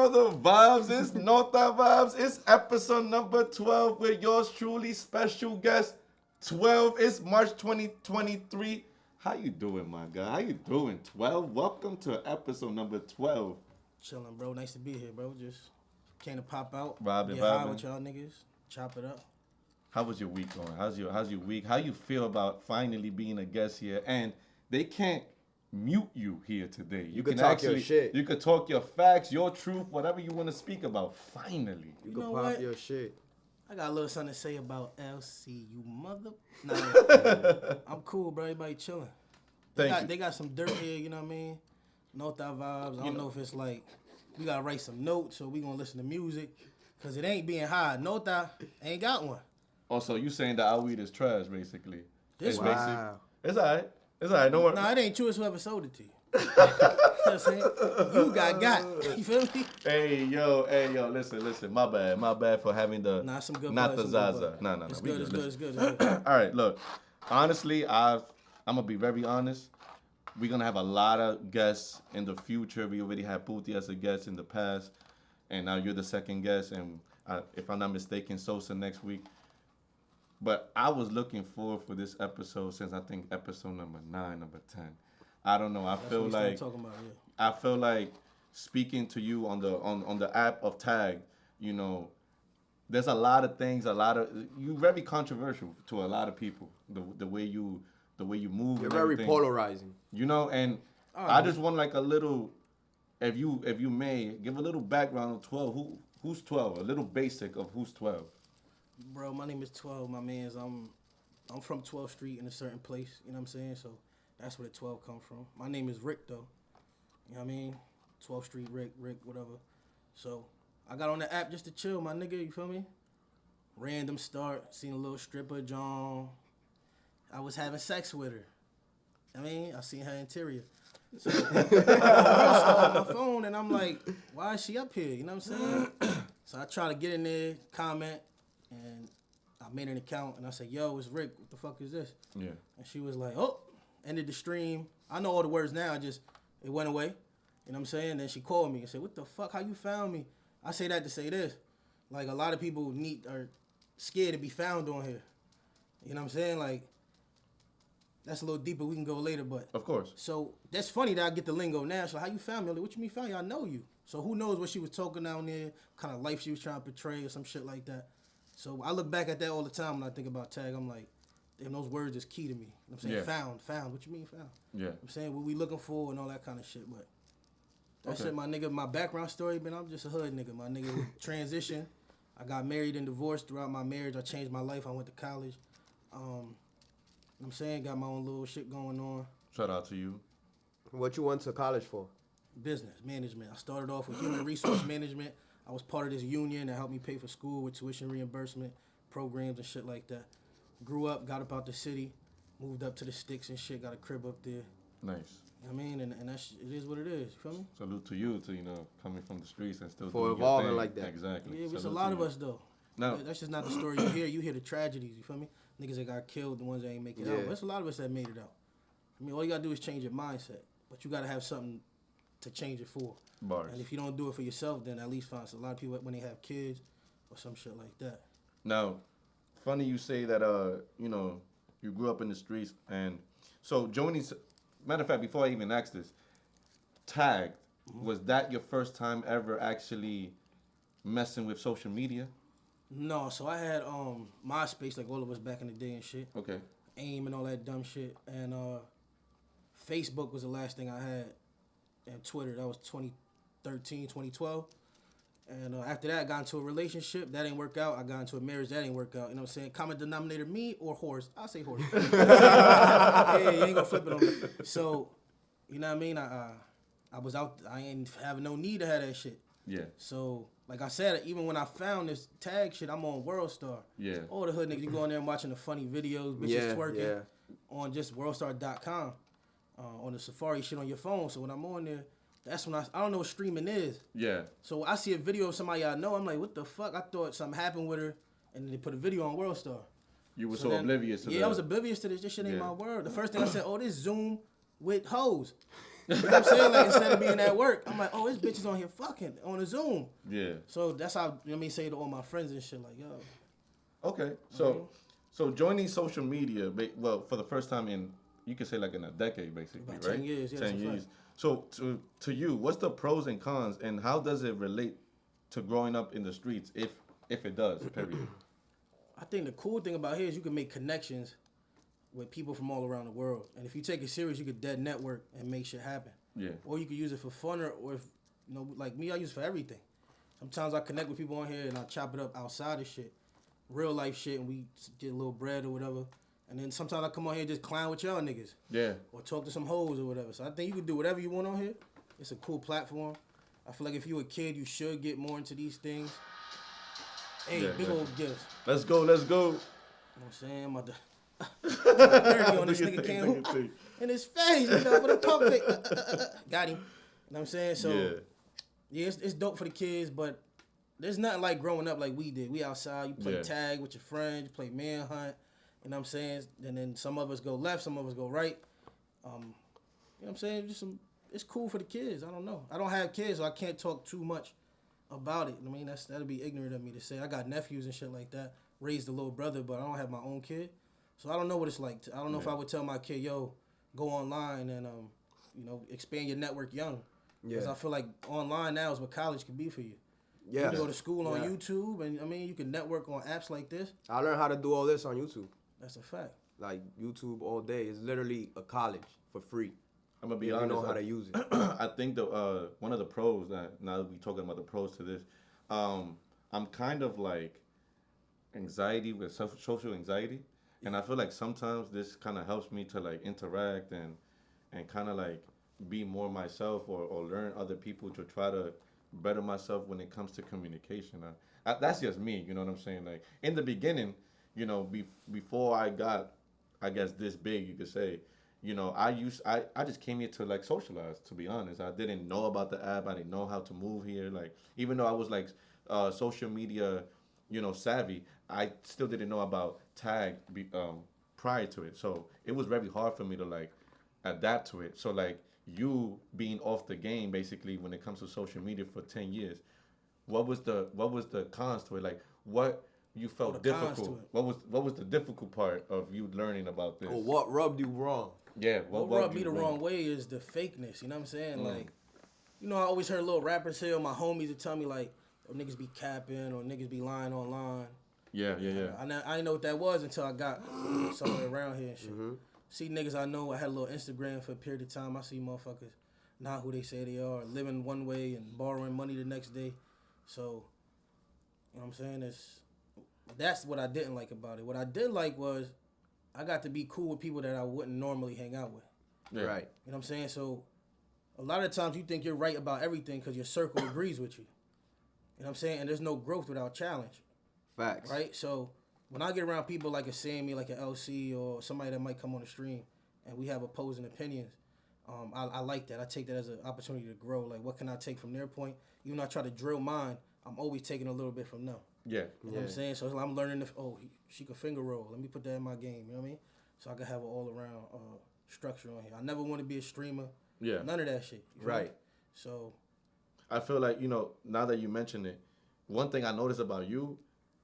the vibes. It's Nota Vibes. It's episode number 12 with yours truly, special guest 12. It's March 2023. How you doing, my guy? How you doing, 12? Welcome to episode number 12. Chilling, bro. Nice to be here, bro. Just came to pop out. Vibing. High with y'all niggas. Chop it up. How was your week going? How's your week? How you feel about finally being a guest here? And they can't mute you here today. You can talk your shit. You could talk your facts, your truth, whatever you want to speak about. Finally. You can pop your shit. I got a little something to say about LC, you mother. Nah, I'm cool, bro. Everybody chilling. They got some dirt here, you know what I mean? Nota vibes. I don't know if it's like we gotta write some notes or we gonna listen to music, cause it ain't being high. Nota ain't got one. Also, you saying that our weed is trash, basically. This Wow. It's alright. It's alright. Don't worry. Nah, it ain't true. It's whoever sold it to you. You know what I'm saying? You got. You feel me? Hey yo, listen. My bad for having the some good not blood, the some good Zaza. blood. No. It's we good. good. It's good. All right, look. Honestly, I'm gonna be very honest. We're gonna have a lot of guests in the future. We already had Puti as a guest in the past, and now you're the second guest. And if I'm not mistaken, Sosa next week. But I was looking forward for this episode since I think episode number 9, number 10. I don't know. I That's feel what like talking about, yeah. I feel like speaking to you on the app of Tag. You know, there's a lot of things. You're very controversial to a lot of people. The way you move. You're and very everything. polarizing. You know, and I just want like a little, if you may give a little background on 12. Who's 12? A little basic of who's 12. Bro, my name is 12, my mans. I'm from 12th Street in a certain place, you know what I'm saying? So that's where the 12 come from. My name is Rick, though. You know what I mean? 12th Street, Rick, whatever. So I got on the app just to chill, my nigga, you feel me? Random start, seen a little stripper, John. I was having sex with her. I mean, I seen her interior. So I on my phone, and I'm like, why is she up here? You know what I'm saying? So I try to get in there, comment, and I made an account, and I said, yo, it's Rick. What the fuck is this? Yeah. And she was like, oh, ended the stream. I know all the words now. It went away. You know what I'm saying? Then she called me and said, what the fuck? How you found me? I say that to say this. Like, a lot of people are scared to be found on here. You know what I'm saying? Like, that's a little deeper. We can go later, but. Of course. So, that's funny that I get the lingo now. So, how you found me? I'm like, what you mean found you? I know you. So, who knows what she was talking down there, kind of life she was trying to portray or some shit like that. So, I look back at that all the time when I think about Tag. I'm like, damn, those words is key to me. You know what I'm saying? Yeah. Found. What you mean found? Yeah. I'm saying what we looking for and all that kind of shit, but that Okay. shit, my nigga, my background story, man, I'm just a hood nigga. My nigga transition. I got married and divorced. Throughout my marriage, I changed my life. I went to college. You know what I'm saying? Got my own little shit going on. Shout out to you. What you went to college for? Business, management. I started off with human resource management. I was part of this union that helped me pay for school with tuition reimbursement programs and shit like that. Grew up, got up out the city, moved up to the sticks and shit, got a crib up there. Nice. You know what I mean? And that's, it is what it is. You feel me? Salute to you coming from the streets and still For doing evolving your thing. like that. Exactly. Yeah, it's a Salute lot to of you. us though. No. That's just not the story you hear. You hear the tragedies, you feel me? Niggas that got killed, the ones that ain't make it out. Yeah. But there's a lot of us that made it out. I mean, all you gotta do is change your mindset. But you gotta have something to change it for. Bars. And if you don't do it for yourself, then at least find a lot of people when they have kids or some shit like that. Now, funny you say that, you grew up in the streets. And so, Joni's, matter of fact, before I even asked this, Tagged, was that your first time ever actually messing with social media? No, so I had MySpace like all of us back in the day and shit. Okay. AIM and all that dumb shit. And Facebook was the last thing I had. And Twitter, that was 2013, 2012. And after that, I got into a relationship. That didn't work out. I got into a marriage. That didn't work out. You know what I'm saying? Common denominator, me or horse? I'll say horse. Yeah, you ain't gonna flip it on me. So, you know what I mean? I was out. I ain't having no need to have that shit. Yeah. So, like I said, even when I found this tag shit, I'm on WorldStar. Yeah. All the hood niggas, you go in there and watching the funny videos, bitches twerking on just worldstar.com, on the Safari shit on your phone. So when I'm on there, that's when I don't know what streaming is. Yeah. So I see a video of somebody I know, I'm like, what the fuck? I thought something happened with her, and then they put a video on WorldStar. You were so oblivious to that. Yeah, I was oblivious to this. This shit ain't my word. The first thing I said, oh, this Zoom with hoes. You know what I'm saying? Like, instead of being at work, I'm like, oh, this bitch is on here fucking on a Zoom. Yeah. So that's how, you know what I mean, say to all my friends and shit, like, yo. Okay. So joining social media, well, for the first time in, you could say like in a decade, basically, About right? 10 years, yeah, 10 that's a years. fact. So to you, what's the pros and cons, and how does it relate to growing up in the streets, if it does, period? I think the cool thing about here is you can make connections with people from all around the world. And if you take it serious, you could dead network and make shit happen. Yeah. Or you could use it for fun, or if, you know, like me, I use it for everything. Sometimes I connect with people on here and I chop it up outside of shit, real life shit, and we get a little bread or whatever. And then sometimes I come on here and just clown with y'all niggas. Yeah. Or talk to some hoes or whatever. So I think you can do whatever you want on here. It's a cool platform. I feel like if you a kid, you should get more into these things. Hey, Yeah, big old gifts. Let's go. You know what I'm saying? I'm about to 30 on this Do your nigga thing, can't do your thing. in his face, you know, for the pump fake. Got him. You know what I'm saying? So, yeah, it's dope for the kids, but there's nothing like growing up like we did. We outside, you play tag with your friends, you play manhunt, you know what I'm saying? And then some of us go left, some of us go right. You know what I'm saying? It's cool for the kids. I don't know. I don't have kids, so I can't talk too much about it. I mean, that'll be ignorant of me to say. I got nephews and shit like that. Raised a little brother, but I don't have my own kid. So I don't know what it's like. I don't know if I would tell my kid, yo, go online and, you know, expand your network young. Because I feel like online now is what college can be for you. Yeah. You can go to school on YouTube, and I mean, you can network on apps like this. I learned how to do all this on YouTube. That's a fact. Like YouTube all day. It's literally a college for free. I'm gonna be You honest. know how to use it. I think the one of the pros that now that we talking about the pros to this, I'm kind of like anxiety with social anxiety, and I feel like sometimes this kind of helps me to like interact and kind of like be more myself or learn other people to try to better myself when it comes to communication. That's just me, you know what I'm saying? Like in the beginning, you know, before I got, I guess this big, you could say. You know, I just came here to like socialize, to be honest. I didn't know about the app. I didn't know how to move here. Like, even though I was like social media, you know, savvy, I still didn't know about tag prior to it. So it was very hard for me to like adapt to it. So like you being off the game basically when it comes to social media for 10 years, what was the cons to it? Like what you felt difficult? What was the difficult part of you learning about this? Or what rubbed you wrong? Yeah, What rubbed me the wrong way is the fakeness. You know what I'm saying? Like, you know, I always heard little rappers say, or my homies would tell me like, "Oh, niggas be capping or niggas be lying online." Yeah. I didn't know what that was until I got somewhere around here and shit. See niggas I know. I had a little Instagram for a period of time. I see motherfuckers not who they say they are, living one way and borrowing money the next day. So, you know what I'm saying? That's what I didn't like about it. What I did like was I got to be cool with people that I wouldn't normally hang out with. Yeah. Right. You know what I'm saying? So a lot of times you think you're right about everything because your circle agrees with you. You know what I'm saying? And there's no growth without challenge. Facts. Right? So when I get around people like a Sammy, like an LC, or somebody that might come on the stream and we have opposing opinions, I like that. I take that as an opportunity to grow. Like, what can I take from their point? Even though I try to drill mine, I'm always taking a little bit from them. Yeah. You know what I'm saying? So it's like I'm learning she could finger roll. Let me put that in my game. You know what I mean? So I can have an all around structure on here. I never want to be a streamer. Yeah. None of that shit. You feel Right. me? So I feel like, you know, now that you mention it, one thing I noticed about you,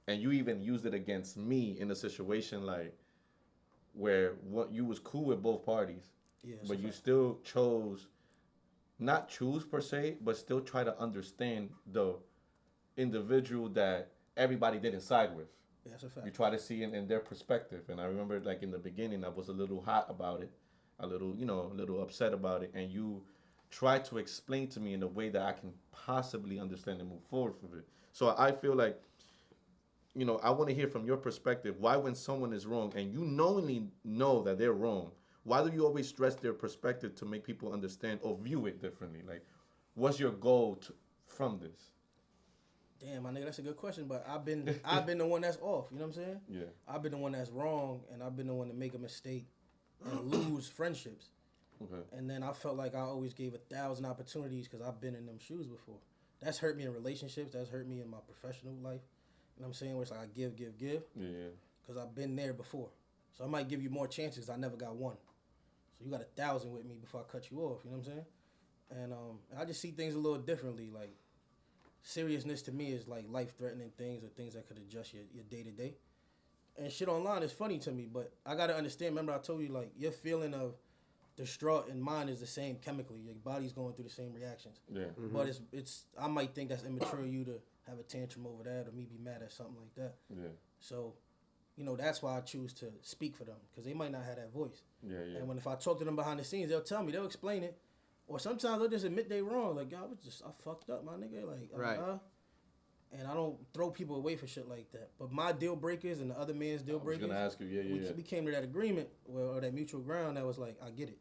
and you even used it against me in a situation like where you was cool with both parties, but you still chose, not choose per se, but still try to understand the individual that everybody didn't side with. yeah, that's a fact. You try to see in their perspective. And I remember like in the beginning, I was a little hot about it, a little upset about it. And you try to explain to me in a way that I can possibly understand and move forward with it. So I feel like, you know, I want to hear from your perspective, why when someone is wrong and you knowingly know that they're wrong, why do you always stress their perspective to make people understand or view it differently? Like, what's your goal from this? Damn, my nigga, that's a good question. But I've been the one that's off. You know what I'm saying? Yeah. I've been the one that's wrong, and I've been the one to make a mistake and lose friendships. Okay. And then I felt like I always gave 1,000 opportunities because I've been in them shoes before. That's hurt me in relationships. That's hurt me in my professional life. You know what I'm saying? Where it's like I give. Yeah. Because I've been there before. So I might give you more chances. I never got one. So you got 1,000 with me before I cut you off. You know what I'm saying? And I just see things a little differently. Like seriousness to me is like life threatening things or things that could adjust your day to day. And shit online is funny to me, but I gotta understand. Remember, I told you like your feeling of distraught and mine is the same chemically. Your body's going through the same reactions. Yeah. But it's I might think that's immature of you to have a tantrum over that or me be mad at something like that. Yeah. So, that's why I choose to speak for them because they might not have that voice. Yeah. Yeah. And when if I talk to them behind the scenes, they'll tell me, they'll explain it, or sometimes they'll just admit they wrong. Like, y'all, I fucked up, my nigga. Like, Right. And I don't throw people away for shit like that. But my deal breakers and the other man's deal I was breakers, gonna ask you. Yeah. we came to that agreement or that mutual ground that was like, I get it.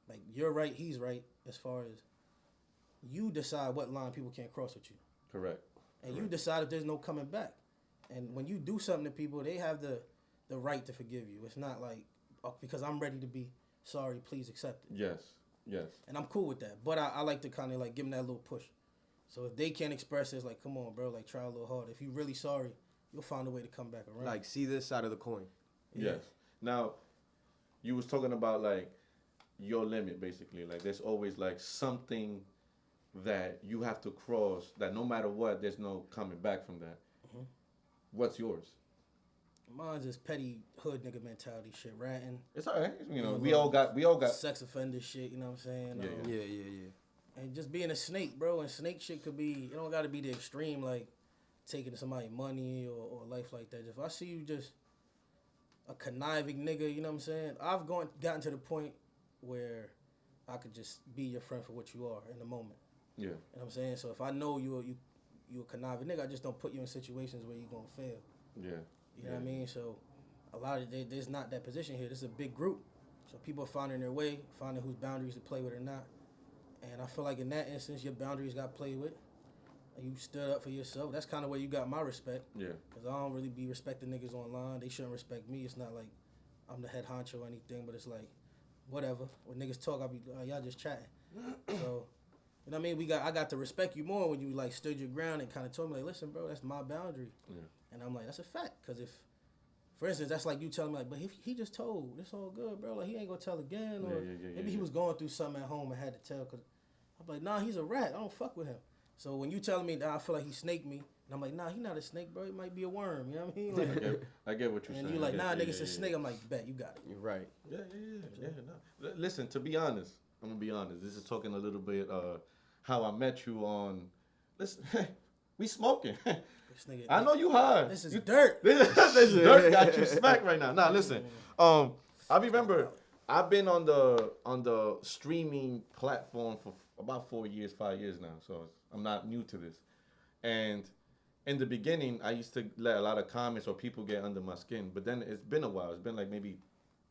Like, you're right, he's right, as far as you decide what line people can't cross with you. Correct. And you decide if there's no coming back. And when you do something to people, they have the right to forgive you. It's not like, because I'm ready to be sorry, please accept it. Yes. And I'm cool with that. But I like to kind of like give them that little push. So if they can't express it, it's like, come on, bro, like try a little harder. If you're really sorry, you'll find a way to come back around. Like, see this side of the coin. Yeah. Yes. Now, you was talking about like your limit, basically. Like there's always like something that you have to cross that no matter what, there's no coming back from that. What's yours? Mine's just petty hood nigga mentality shit, ratting. It's all right. We all got sex offender shit, you know what I'm saying? Yeah. And just being a snake, bro. And snake shit could be, you don't got to be the extreme, like taking somebody money or life like that. If I see you just a conniving nigga, you know what I'm saying? I've gotten to the point where I could just be your friend for what you are in the moment. Yeah. You know what I'm saying? So if I know you a conniving nigga, I just don't put you in situations where you're going to fail. Yeah. You know what I mean? So a lot of there's not that position here. This is a big group. So people are finding their way, finding whose boundaries to play with or not. And I feel like in that instance, your boundaries got played with. You stood up for yourself. That's kind of where you got my respect. Yeah. Because I don't really be respecting niggas online. They shouldn't respect me. It's not like I'm the head honcho or anything, but it's like, whatever. When niggas talk, I'll be, y'all just chatting. So, you know what I mean? I got to respect you more when you like stood your ground and kind of told me like, listen, bro, that's my boundary. Yeah. And I'm like, that's a fact. Because if, for instance, that's like you telling me like, but he just told, it's all good, bro. Like he ain't gonna tell again, or maybe he was going through something at home and had to tell. Cause I'm like, nah, he's a rat. I don't fuck with him. So when you telling me that I feel like he snaked me, and I'm like, nah, he not a snake, bro. He might be a worm. You know what I mean? Like, I get what you're saying. And you like, nah, nigga's a snake. I'm like, bet you got it. You're right. Yeah. No. Listen, to be honest, I'm gonna be honest. This is talking a little bit how I met you on. Listen, we smoking. This nigga, I know you high. This is dirt. This dirt got you smacked right now. Nah, listen. I remember I've been on the streaming platform for about 5 years now. So I'm not new to this. And in the beginning, I used to let a lot of comments or people get under my skin. But then it's been a while. It's been like maybe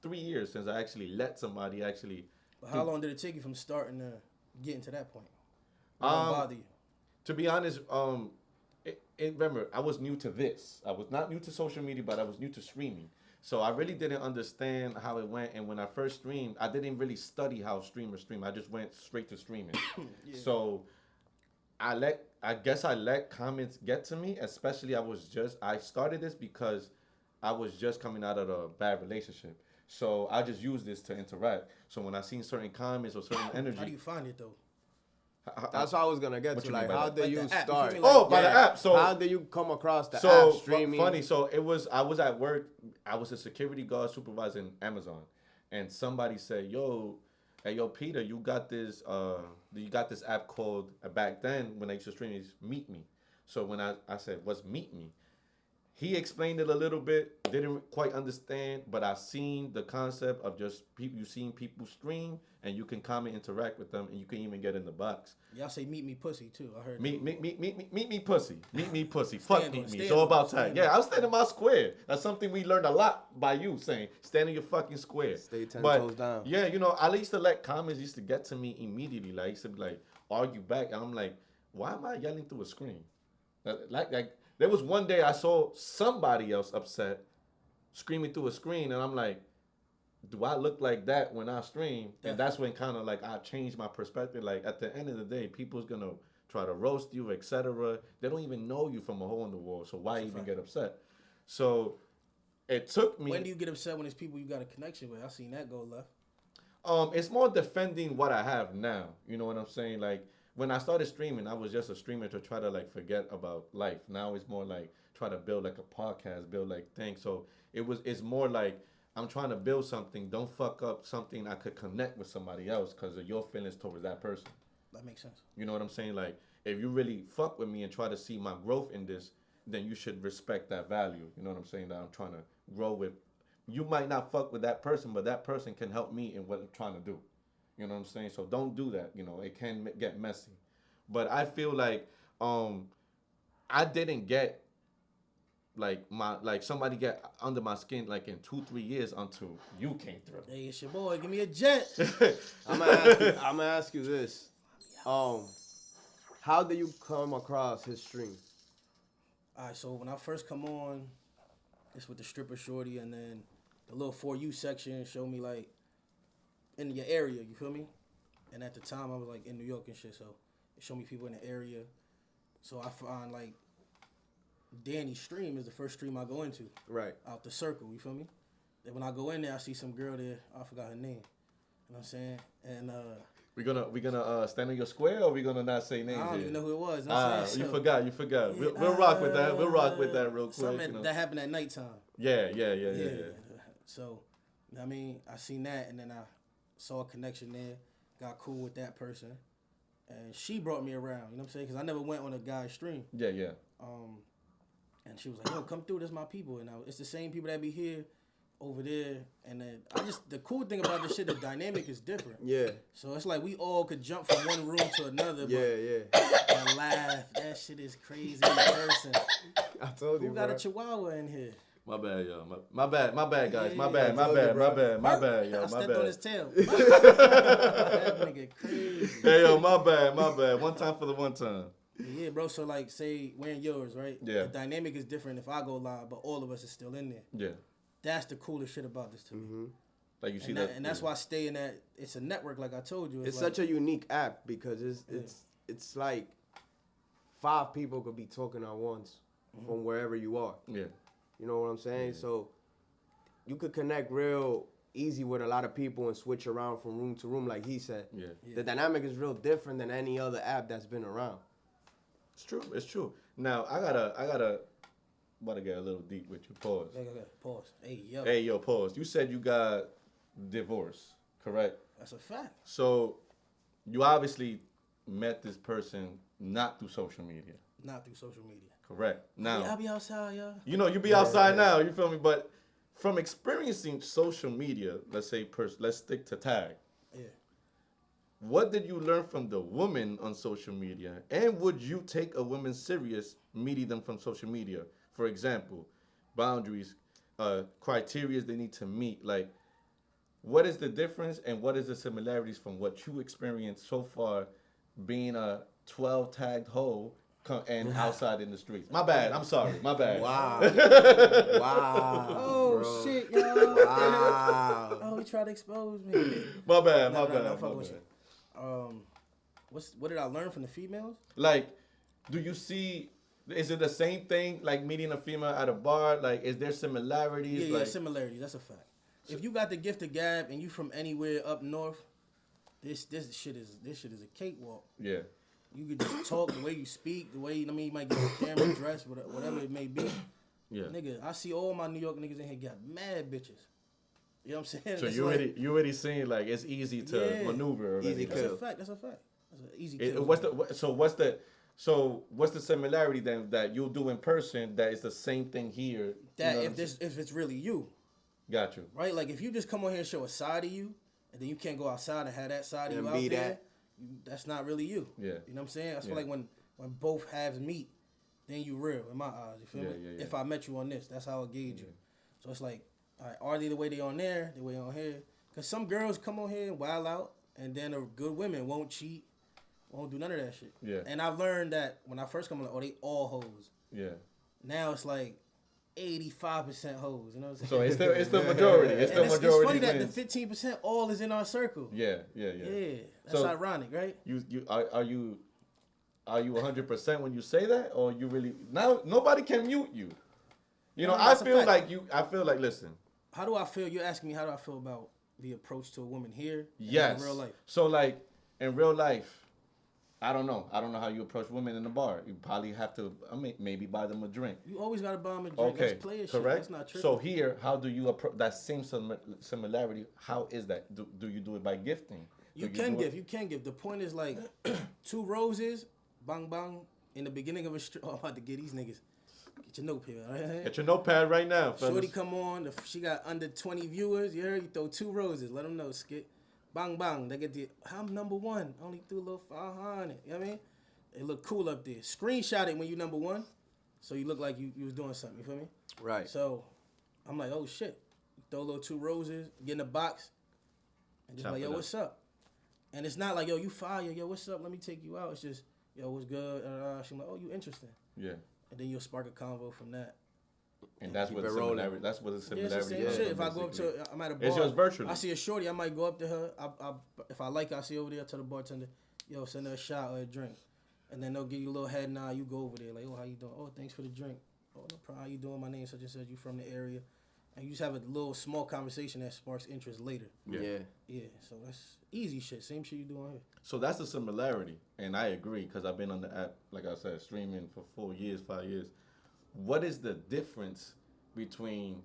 3 years since I actually let somebody actually. But how long did it take you from starting to getting to that point? What don't bother you? To be honest, remember, I was new to this. I was not new to social media, but I was new to streaming. So I really didn't understand how it went. And when I first streamed, I didn't really study how streamers stream. I just went straight to streaming. Yeah. So I guess I let comments get to me, especially I started this because I was just coming out of a bad relationship. So I just used this to interact. So when I seen certain comments or certain energy. How do you find it though? That's what I was gonna get to. Like, how did you start? By the app. So how did you come across the app streaming? Funny. So I was at work. I was a security guard supervisor in Amazon, and somebody said, "Yo, hey, Peter, you got this app called back then when I used to stream is Meet Me." So when I said, "What's Meet Me?" He explained it a little bit, didn't quite understand, but I seen the concept of just you seeing people stream and you can comment, interact with them, and you can even get in the box. Y'all say meet me pussy too. I heard meet me pussy. Meet me pussy. Fuck meet me. So about time. Yeah, I was standing my square. That's something we learned a lot by you saying. Stand in your fucking square. Stay 10 toes down. Yeah, I used to let comments used to get to me immediately. Like I used to be like argue back, and I'm like, why am I yelling through a screen? Like there was one day I saw somebody else upset, screaming through a screen, and I'm like, do I look like that when I stream? And that's when kind of like I changed my perspective. Like at the end of the day, people's gonna try to roast you, etc. They don't even know you from a hole in the wall, so why even get upset? So it took me. When do you get upset when it's people you got a connection with? I seen that go left. It's more defending what I have now. You know what I'm saying? Like when I started streaming, I was just a streamer to try to like forget about life. Now it's more like try to build like a podcast, build like things. So it's more like I'm trying to build something. Don't fuck up something I could connect with somebody else because of your feelings towards that person. That makes sense. You know what I'm saying? Like if you really fuck with me and try to see my growth in this, then you should respect that value. You know what I'm saying? That I'm trying to grow with. You might not fuck with that person, but that person can help me in what I'm trying to do. You know what I'm saying? So don't do that. You know, it can get messy. But I feel like I didn't get like somebody get under my skin like in 2-3 years until you came through. Hey, it's your boy. Give me a jet. I'm gonna ask you this. How did you come across his stream? All right, so when I first come on, it's with the stripper shorty, and then the little For You section showed me like in your area, you feel me? And at the time, I was like in New York and shit, so it showed me people in the area. So I find like Danny's stream is the first stream I go into. Right. Out the circle, you feel me? Then when I go in there, I see some girl there. I forgot her name. You know what I'm saying? And we gonna stand on your square, or we gonna not say names I don't here? even know who it was. You know what I'm saying? You So, forgot. yeah, We'll rock with that. We'll rock with that real quick. Something You know? that happened at nighttime. Yeah. So, I mean, I seen that, and then I saw a connection there, got cool with that person, and she brought me around. You know what I'm saying? Because I never went on a guy's stream. Yeah. And she was like, "Yo, come through. That's my people." And it's the same people that be here, over there. And then the cool thing about this shit, the dynamic is different. Yeah. So it's like we all could jump from one room to another. Yeah. And laugh. That shit is crazy in person. I told you, Who got bro. a chihuahua in here? My bad, y'all. My bad, guys. Yeah, My bad, I y'all. My stepped on bad. his tail. That nigga crazy. Hey, yo, my bad. One time for the one time. Yeah, bro. So like, say we're in yours, right? Yeah. The dynamic is different if I go live, but all of us is still in there. Yeah. That's the coolest shit about this to me. Mm-hmm. Like you see And that's why I stay in that. It's a network, like I told you. It's like, such a unique app because it's like 5 people could be talking at once from wherever you are. Yeah. You know what I'm saying? Yeah. So you could connect real easy with a lot of people and switch around from room to room, like he said. Yeah. The dynamic is real different than any other app that's been around. It's true. Now I about to get a little deep with you. Pause. Okay. Pause. Hey yo, pause. You said you got divorced, correct? That's a fact. So you obviously met this person not through social media. Not through social media. Correct. Now I'll be outside, y'all. you know you be outside now, you feel me? But from experiencing social media, let's say let's stick to tag. Yeah. What did you learn from the woman on social media? And would you take a woman serious meeting them from social media? For example, boundaries, criteria they need to meet. Like, what is the difference and what is the similarities from what you experienced so far being a 12 tagged hoe and outside in the streets? My bad. I'm sorry. My bad. Wow. Oh, bro. shit, y'all. Wow. Oh, he tried to expose me. My bad. No, My bad. fuck My with bad. you. What did I learn from the females? Like, do you see? Is it the same thing like meeting a female at a bar? Like, is there similarities? Yeah, like, similarities. That's a fact. If you got the gift of gab and you from anywhere up north, this shit is a cakewalk. Yeah. You could just talk the way you speak, the way you might get the camera dressed, whatever it may be. Yeah. Nigga, I see all my New York niggas in here got mad bitches. You know what I'm saying? So It's you already seen like it's easy to Yeah. maneuver. Easy That's kill. a fact. That's an easy It, kill. what's the similarity then that you'll do in person that is the same thing here? that You know if what I'm this if it's really you, got you. right? Like if you just come on here and show a side of you, and then you can't go outside and have that side of And you be out there, that. that's not really you. Yeah. You know what I'm saying? I feel Yeah. like when both halves meet, then you real in my eyes. You feel me? Yeah. If I met you on this, that's how I gauge you. So it's like, all right, are they the way they on there? The way on here? Because some girls come on here and wild out, and then the good women won't cheat, won't do none of that shit. Yeah. And I've learned that when I first come on, they all hoes. Yeah. Now it's like 85% hoes. You know what I'm saying? So it's the majority. It's and the it's majority funny that wins. the 15% all is in our circle. Yeah. Yeah, that's So- ironic, right? Are you 100% when you say that, or you really now nobody can mute you? You know, No, I that's a feel fact. like listen. How do I feel? You're asking me how do I feel about the approach to a woman here Yes. in real life? So like in real life, I don't know. I don't know how you approach women in the bar. You probably have to, maybe buy them a drink. You always gotta buy them a drink. Okay, That's player shit. correct. That's not tripping. So here, how do you approach that same similarity? How is that? Do you do it by gifting? You Do can do it- give. You can give. The point is like 2 roses, bang bang, in the beginning of a. Oh, I'm about to get these niggas. Get your notepad. All right? Get your notepad right now, fellas. Shorty come on. She got under 20 viewers. You heard? You throw 2 roses. Let them know. Skit. Bang bang. They get the. I'm number 1. Only threw a little 500. You know what I mean? It look cool up there. Screenshot it when you number 1, so you look like you was doing something. You feel me? Right. So I'm like, oh shit. Throw a little 2 roses. Get in the box. And just Chop like, it yo, up. what's up? And it's not like, yo, you fire. Yo, what's up? Let me take you out. It's just, yo, what's good? She's like, oh, you interesting. Yeah. And then you'll spark a convo from that. And that's Keep what it the rolling. similarity. That's what the Yeah, it's the similarity same is. shit. If I go up basically. to, I'm at a bar. It's just virtually. I see a shorty, I might go up to her. If I like her, I see over there, tell the bartender, yo, send her a shot or a drink. And then they'll give you a little head nod. You go over there, like, oh, how you doing? Oh, thanks for the drink. Oh, no problem. How you doing? My name's such and such. You from the area. And you just have a little small conversation that sparks interest later. Yeah. Yeah, so that's easy shit. Same shit you doing here. So that's the similarity, and I agree because I've been on the app, like I said, streaming for 4 years, 5 years. What is the difference between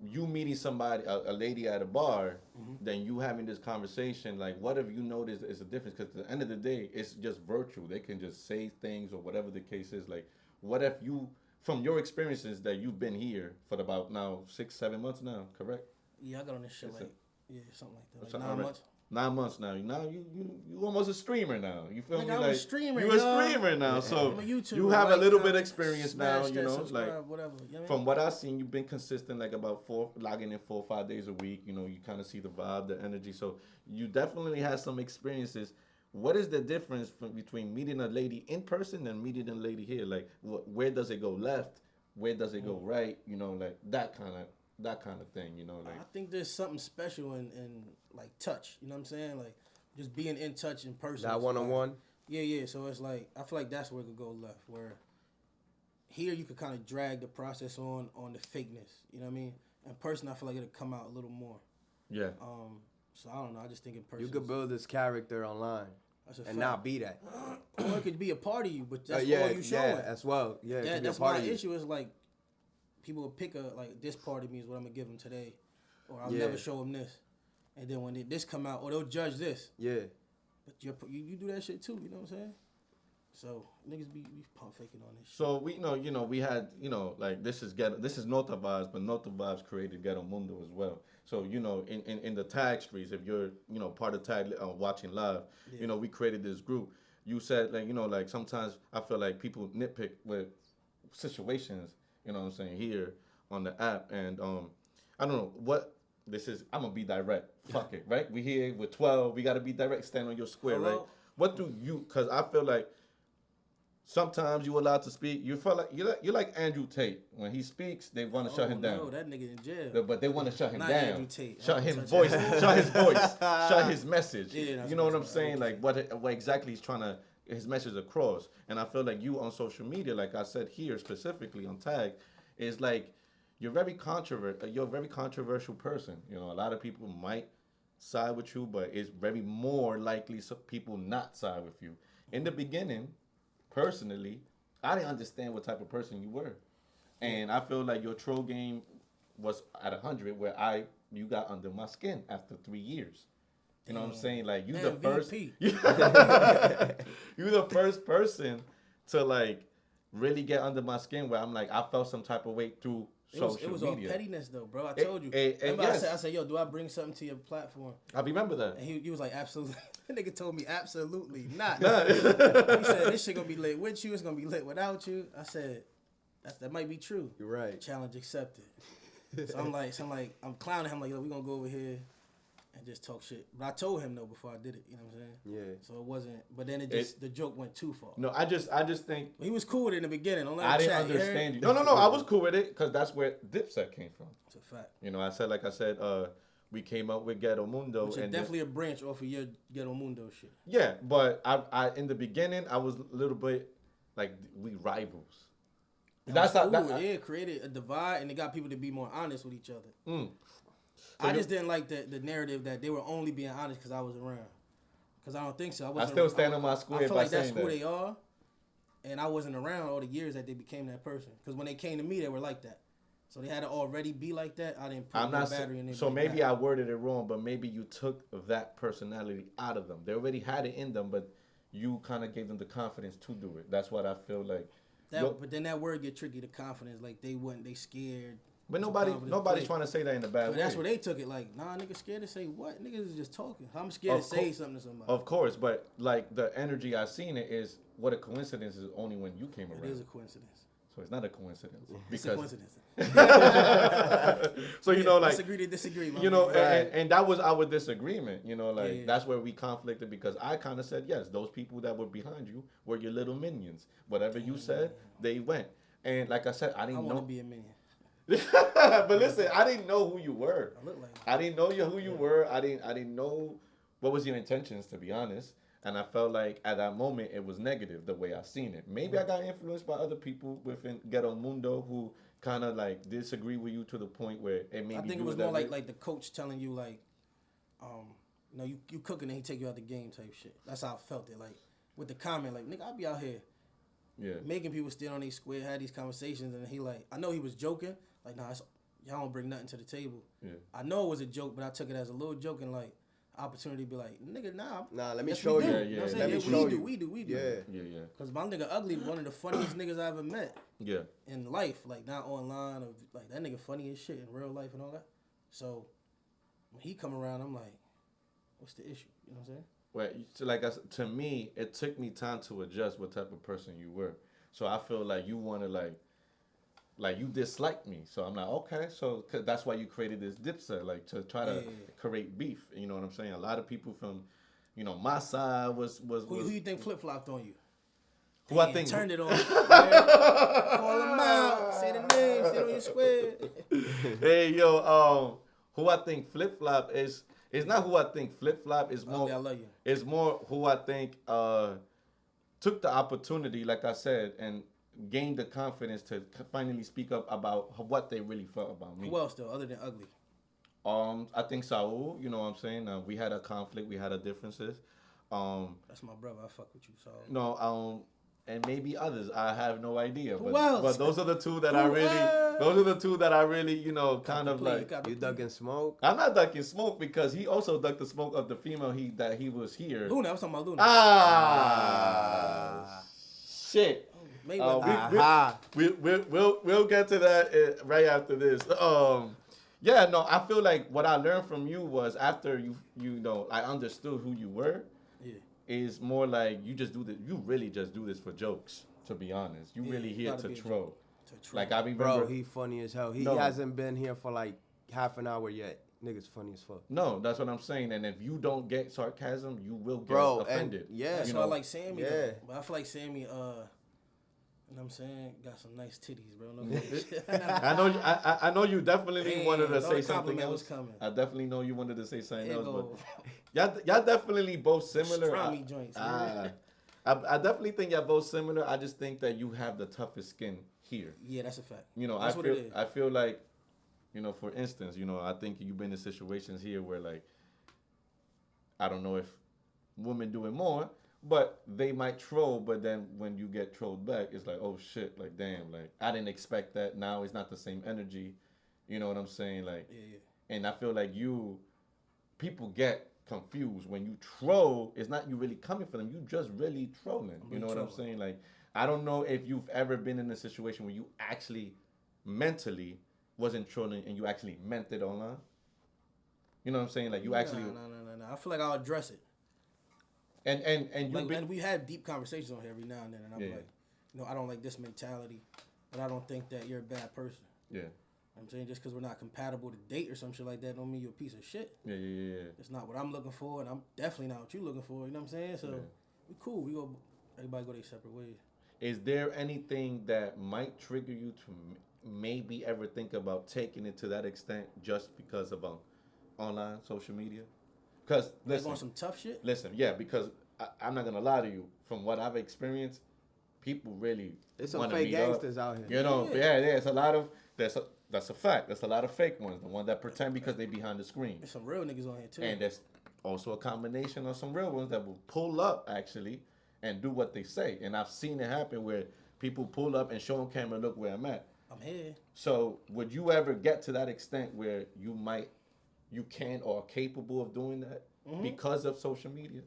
you meeting somebody, a lady at a bar, than you having this conversation? Like, what have you noticed is a difference? Because at the end of the day, it's just virtual. They can just say things or whatever the case is. Like, what if you, from your experiences that you've been here for about now 6, 7 months now, correct? Yeah, I got on this shit It's like, yeah, something like that. Like Something 9 like- months. 9 months now. Now you almost a streamer now. You feel Nigga, me? I'm a Like streamer, you a yo. streamer now. So I'm a YouTuber. you have a Like, little bit comment, experience now. smash You that, know, subscribe, like whatever. You know what I mean? from what I've seen, you've been consistent, like about logging in 4 or 5 days a week. You know, you kind of see the vibe, the energy. So you definitely have some experiences. What is the difference between meeting a lady in person and meeting a lady here? Like, where does it go left? Where does it go right? You know, like that kind of thing. You know, like I think there's something special in like touch. You know what I'm saying? Like just being in touch in person. That one-on-one. Yeah. So it's like I feel like that's where it could go left. Where here you could kind of drag the process on the fakeness. You know what I mean? In person, I feel like it'll come out a little more. yeah. So I don't know. I just think in person. You could build this character online that's a and fact. not be that. Or it could be a part of you, but that's yeah, all you showing. yeah, as well. Yeah, it could be a That's part my of you. issue. Is like people will pick like this part of me is what I'm gonna give them today, or I'll Yeah. never show them this, and then when this come out, or they'll judge this. Yeah. But you do that shit too. You know what I'm saying? So niggas be pump faking on this shit. So we we had like this is Nota Vibes, but Nota Vibes created Ghetto Mundo as well. So in the tag streets, if you're part of tag watching live, we created this group. You said like sometimes I feel like people nitpick with situations. You know what I'm saying here on the app, and I don't know what this is. I'm gonna be direct. Fuck it, right? We here with 12. We gotta be direct. Stand on your square, Hello? right? What do you? Cause I feel like. Sometimes you allowed to speak. You feel like you're like Andrew Tate. When he speaks, they want to shut him down. No, that nigga in jail. But they want to shut him Not down. Andrew Tate. Shut I his don't touch voice. that. Shut his voice. Shut his message. Yeah, that's you know what I'm what I'm saying? saying. Like what exactly he's trying to his message across. And I feel like you on social media, like I said here specifically on Tag, is like you're very You're a very controversial person. A lot of people might side with you, but it's very more likely people not side with you. In the beginning, personally, I didn't understand what type of person you were. And I feel like your troll game was at 100 where you got under my skin after 3 years. You know what I'm saying? Like you the first MVP. you the first person to like really get under my skin where I'm like I felt some type of way through social It was media. all pettiness though, bro. I told you. Remember yes. I said, yo, do I bring something to your platform? I remember that. And he was like, absolutely. That nigga told me, absolutely not. He said, this shit gonna be lit with you. It's gonna be lit without you. I said, that might be true. You're right. Challenge accepted. So I'm I'm clowning him like, yo, we gonna go over here and just talk shit. But I told him though before I did it. You know what I'm saying? Yeah. So it wasn't. But then the joke went too far. No, I just think But he was cool with it in the beginning. Don't let him I didn't chat, you heard? understand you. No, I was cool with it because that's where Dipset came from. It's a fact. I said, we came up with Ghetto Mundo. Which is and definitely a branch off of your Ghetto Mundo shit. yeah, but I in the beginning I was a little bit like we rivals. That's how. Yeah, created a divide and it got people to be more honest with each other. I just didn't like the narrative that they were only being honest because I was around. Because I don't think so. I still stand on my square I feel by like that's saying who that. they are. And I wasn't around all the years that they became that person. Because when they came to me, they were like that. So they had to already be like that. I didn't put I'm no not battery in it. so maybe I worded it wrong, but maybe you took that personality out of them. They already had it in them, but you kind of gave them the confidence to do it. That's what I feel like. But then that word get tricky, the confidence. Like they scared. But Some nobody's confidence trying to say that in a bad But way. that's where they took it. Like, nah, niggas scared to say what? Niggas is just talking. I'm scared to say something to somebody. Of course, but like the energy I seen it is what a coincidence is only when you came around. It is a coincidence. So it's not a coincidence. It's a coincidence. So you know, like let's agree to disagree. You know, Right. and that was our disagreement. You know, like Yeah. that's where we conflicted because I kind of said yes, those people that were behind you were your little minions. Whatever you said, they went. And like I said, I I didn't want know. to be a minion. But listen, I didn't know who you were. I look like I didn't know who you were. I didn't know what was your intentions, to be honest. And I felt like at that moment it was negative the way I seen it. Maybe I got influenced by other people within Ghetto Mundo who kind of like disagree with you to the point where it made I me think do it was that more way. like the coach telling you like, no, you cooking and he take you out the game type shit. That's how I felt it. Like with the comment, like nigga, I be out here making people stand on their square, had these conversations, and he like, I know he was joking. Like, nah, y'all don't bring nothing to the table. Yeah. I know it was a joke, but I took it as a little joke and like opportunity to be like, nigga, nah. Let me yes, show we do. you. Yeah, You know what I'm yeah. saying? Let me Yeah, show we you. do, we do, we do. Yeah. Yeah. Cause my nigga Ugly, one of the funniest niggas I ever met Yeah. in life, like not online, or like that nigga funny as shit in real life and all that. So when he come around, I'm like, what's the issue? You know what I'm saying? Well, so like to me, it took me time to adjust what type of person you were. So I feel like you want to like you dislike me. So I'm like, okay, so 'cause that's why you created this dipset, like to try to create beef. You know what I'm saying? A lot of people from, you know, my side was Who you think flip flopped on you? who I Damn, think turned it on. You, call them out. Say the name. Say it on your square. Hey yo, who I think flip flop is. It's not who I think flip flop is more. Ugly, I love you. It's more who I think took the opportunity, like I said, and gained the confidence to finally speak up about what they really felt about me. Who else though, other than Ugly? I think Saul. You know what I'm saying? We had a conflict. We had a differences. That's my brother. I fuck with you. So No. And maybe others. I have no idea. Who but, else? But those are the two that Who I really. else? Those are the two that I really, you know, kind of like. You ducking smoke? I'm not ducking smoke because he also ducked the smoke of the female that he was here. Luna. I was talking about Luna. Shit. Maybe We'll get to that right after this. Yeah, no, I feel like what I learned from you was after you know, I understood who you were. Yeah. Is more like you just do this. You really just do this for jokes. To be honest, you really here gotta to be a troll. joke. Like I remember, Bro, he funny as hell. He No. hasn't been here for like half an hour yet. Nigga's funny as fuck. no, that's what I'm saying. And if you don't get sarcasm, you will get Bro, offended. and yeah. That's you why I know, like Sammy. Yeah. Though. But I feel like Sammy, you know what I'm saying, got some nice titties, bro. No I know you definitely Damn, wanted to thought say the something compliment else. was coming. I definitely know you wanted to say something There else, go. but y'all definitely both similar. Strami joints. I definitely think y'all both similar. I just think that you have the toughest skin here. Yeah, that's a fact. You know, That's what it is. I feel like, you know, for instance, you know, I think you've been in situations here where like, I don't know if women do it more, but they might troll, but then when you get trolled back, it's like, oh shit, like damn, like I didn't expect that. Now it's not the same energy. You know what I'm saying? Like, Yeah. and I feel like people get confused when you troll. It's not you really coming for them. You just really trolling. You know what I'm saying? Like, I don't know if you've ever been in a situation where you actually mentally wasn't trolling and you actually meant it online. You know what I'm saying? Like you actually. No. I feel like I'll address it. And you Like, and we had deep conversations on here every now and then, and I'm like, you know, I don't like this mentality, but I don't think that you're a bad person. Yeah. I'm saying just because we're not compatible to date or some shit like that don't mean you're a piece of shit. Yeah. It's not what I'm looking for, and I'm definitely not what you're looking for. You know what I'm saying? So we cool. Everybody go their separate ways. Is there anything that might trigger you to maybe ever think about taking it to that extent just because of online social media? Because Like on some tough shit. Listen, yeah, because I'm not gonna lie to you. From what I've experienced, people really There's some wanna fake meet up. gangsters out here. You know, yeah. It's a lot of That's a fact. There's a lot of fake ones. The ones that pretend because they behind the screen. There's some real niggas on here too. And there's also a combination of some real ones that will pull up actually and do what they say. And I've seen it happen where people pull up and show on camera, look where I'm at. I'm here. So would you ever get to that extent where you can or are capable of doing that because of social media?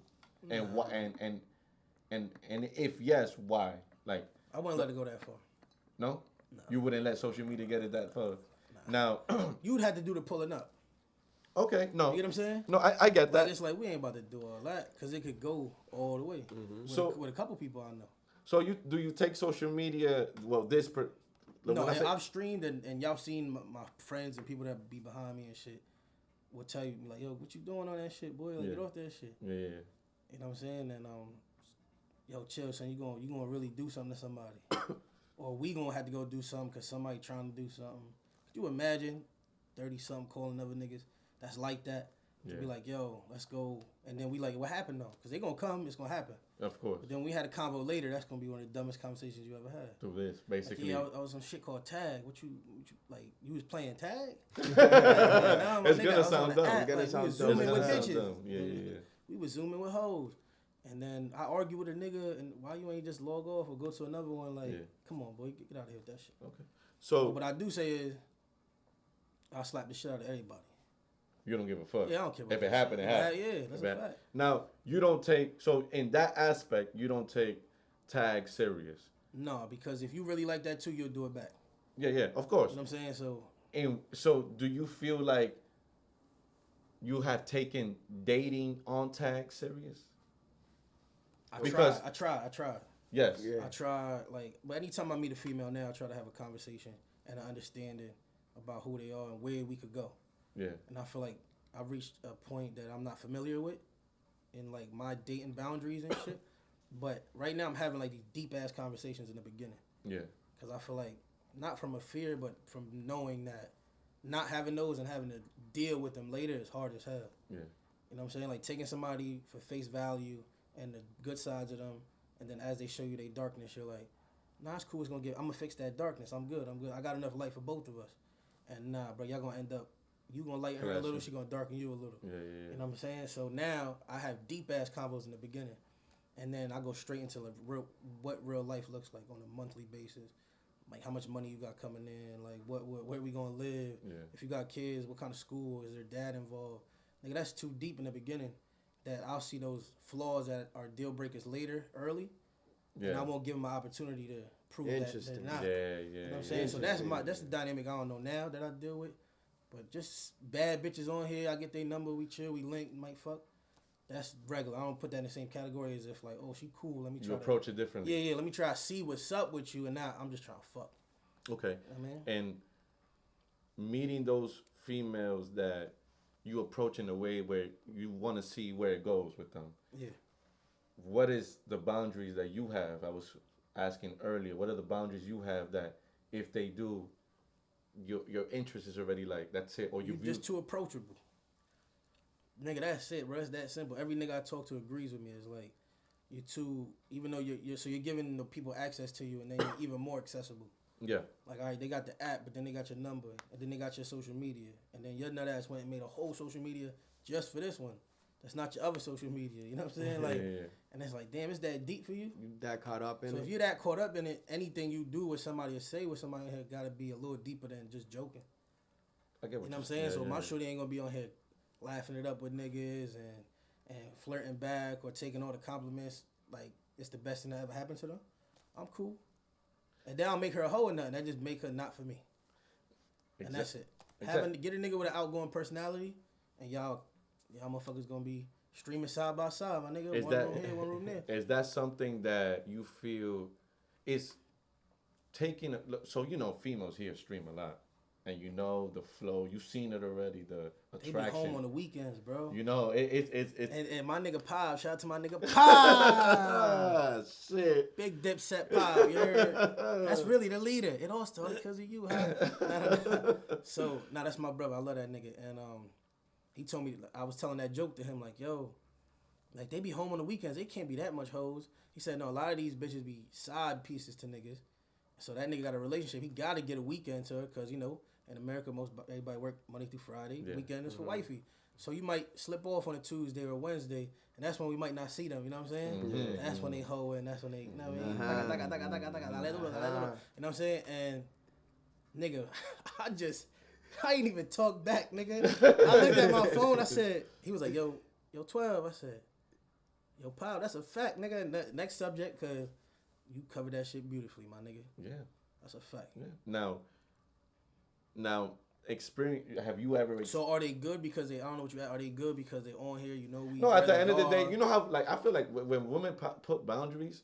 And why? And if yes, why? Like I wouldn't let it go that far. no, you wouldn't let social media get it that far. Now You would have to do the pulling up. okay, no, You get what I'm saying? no, I get But that. it's like we ain't about to do all that because it could go all the way. With a couple people I know. So you take social media? Well, No, when I say- I've streamed and y'all seen my friends and people that be behind me and shit will tell you like, yo, what you doing on that shit, boy? Like, get off that shit. yeah. You know what I'm saying? And yo, chill, son. You gonna really do something to somebody, or we gonna have to go do something because somebody trying to do something. Could you imagine 30-something calling other niggas that's like that? To be like, yo, let's go. And then we like, what happened though? Because they gonna come, it's gonna happen. Of course. But then we had a convo later. That's gonna be one of the dumbest conversations you ever had. Do this Like, basically. yeah, I was on shit called tag. What you like? You was playing tag? It's Nigga, gonna sound dumb. It's gonna sound was dumb. zooming It's with gonna sound bitches. dumb. Yeah. We was zooming with hoes. And then I argue with a nigga, and why you ain't just log off or go to another one? Like, come on, boy, get out of here with that shit. Okay. So But what I do say is, I'll slap the shit out of everybody. you don't give a fuck. Yeah, I don't care about If it that happened, shit. it happened. Yeah, that's a fact. Now you don't take in that aspect. You don't take tag serious. No, because if you really like that too, you'll do it back. Yeah, of course. You know what I'm saying? So, And so, do you feel like you have taken dating on tag serious? I try. Yes. Yeah. I try, but anytime I meet a female now, I try to have a conversation and an understanding about who they are and where we could go. Yeah. And I feel like I've reached a point that I'm not familiar with in like my dating boundaries and shit. But right now I'm having like these deep ass conversations in the beginning. Yeah. Because I feel like, not from a fear, but from knowing that not having those and having to deal with them later is hard as hell. Yeah. You know what I'm saying? Like taking somebody for face value and the good sides of them, and then as they show you their darkness, you're like, nah, it's cool. I'm gonna fix that darkness. I'm good. I got enough light for both of us. And nah, bro, y'all gonna end up, you gonna lighten her a little, she gonna darken you a little. Yeah. You know what I'm saying? So now I have deep ass combos in the beginning, and then I go straight into like what real life looks like on a monthly basis. Like how much money you got coming in, like where we gonna live. Yeah. If you got kids, what kind of school, is their dad involved? Nigga, that's too deep in the beginning that I'll see those flaws that are deal breakers later, early. Yeah. And I won't give them an opportunity to prove that they're not. Yeah. You know what I'm saying? So that's the dynamic I don't know now that I deal with. But just bad bitches on here, I get their number, we chill, we link, might fuck. That's regular. I don't put that in the same category as if like, oh, she cool, let me try You approach it differently. Yeah, let me try to see what's up with you, and now I'm just trying to fuck. Okay. You know what I mean? And meeting those females that you approach in a way where you want to see where it goes with them. Yeah. What is the boundaries that you have? I was asking earlier. What are the boundaries you have that if they do, your interest is already like that's it, or You just too approachable. Nigga, that's it, bro. It's that simple. Every nigga I talk to agrees with me. It's like you're too, even though you're giving the people access to you, and then you're even more accessible. Yeah. Like, all right, they got the app, but then they got your number, and then they got your social media, and then your nut ass went and made a whole social media just for this one. That's not your other social media. You know what I'm saying? Like, and it's like, damn, it's that deep for you. You that caught up in So it. if you're that caught up in it, anything you do with somebody or say with somebody here got to be a little deeper than just joking. I get what You know what I'm saying? So my shorty ain't gonna be on here laughing it up with niggas and flirting back or taking all the compliments like it's the best thing that ever happened to them. I'm cool. And that don't make her a hoe or nothing. That just make her not for me. And that's it. Get a nigga with an outgoing personality, and y'all motherfuckers gonna be streaming side by side. My nigga, one room here, one room there. Is that something that you feel is taking? So you know, females here stream a lot, and you know the flow. You've seen it already. The attraction. They be home on the weekends, bro. You know, it's and my nigga Pop. Shout out to my nigga Pop. ah, shit. Big Dipset Pop. You heard? That's really the leader. It all started because of you. Huh? So now that's my brother. I love that nigga. And he told me, I was telling that joke to him like, yo, like they be home on the weekends. They can't be that much hoes. He said, no, a lot of these bitches be side pieces to niggas. So that nigga got a relationship. He got to get a weekend to her because, you know, In America, everybody work Monday through Friday. Yeah. Weekend is for wifey. So you might slip off on a Tuesday or a Wednesday, and that's when we might not see them. You know what I'm saying? Mm-hmm. That's when they hoe and that's when they, you know what I mean? Uh-huh. You know what I'm saying? And nigga, I ain't even talk back, nigga. I looked at my phone. I said, he was like, yo, 12. I said, yo, pal, that's a fact, nigga. Next subject, cause you covered that shit beautifully, my nigga. Yeah. That's a fact. Yeah. Now, experience. Have you ever? So are they good because they? I don't know what you. Are they good because they on here? You know we. No. At the end of the day, you know how like I feel like when women put boundaries,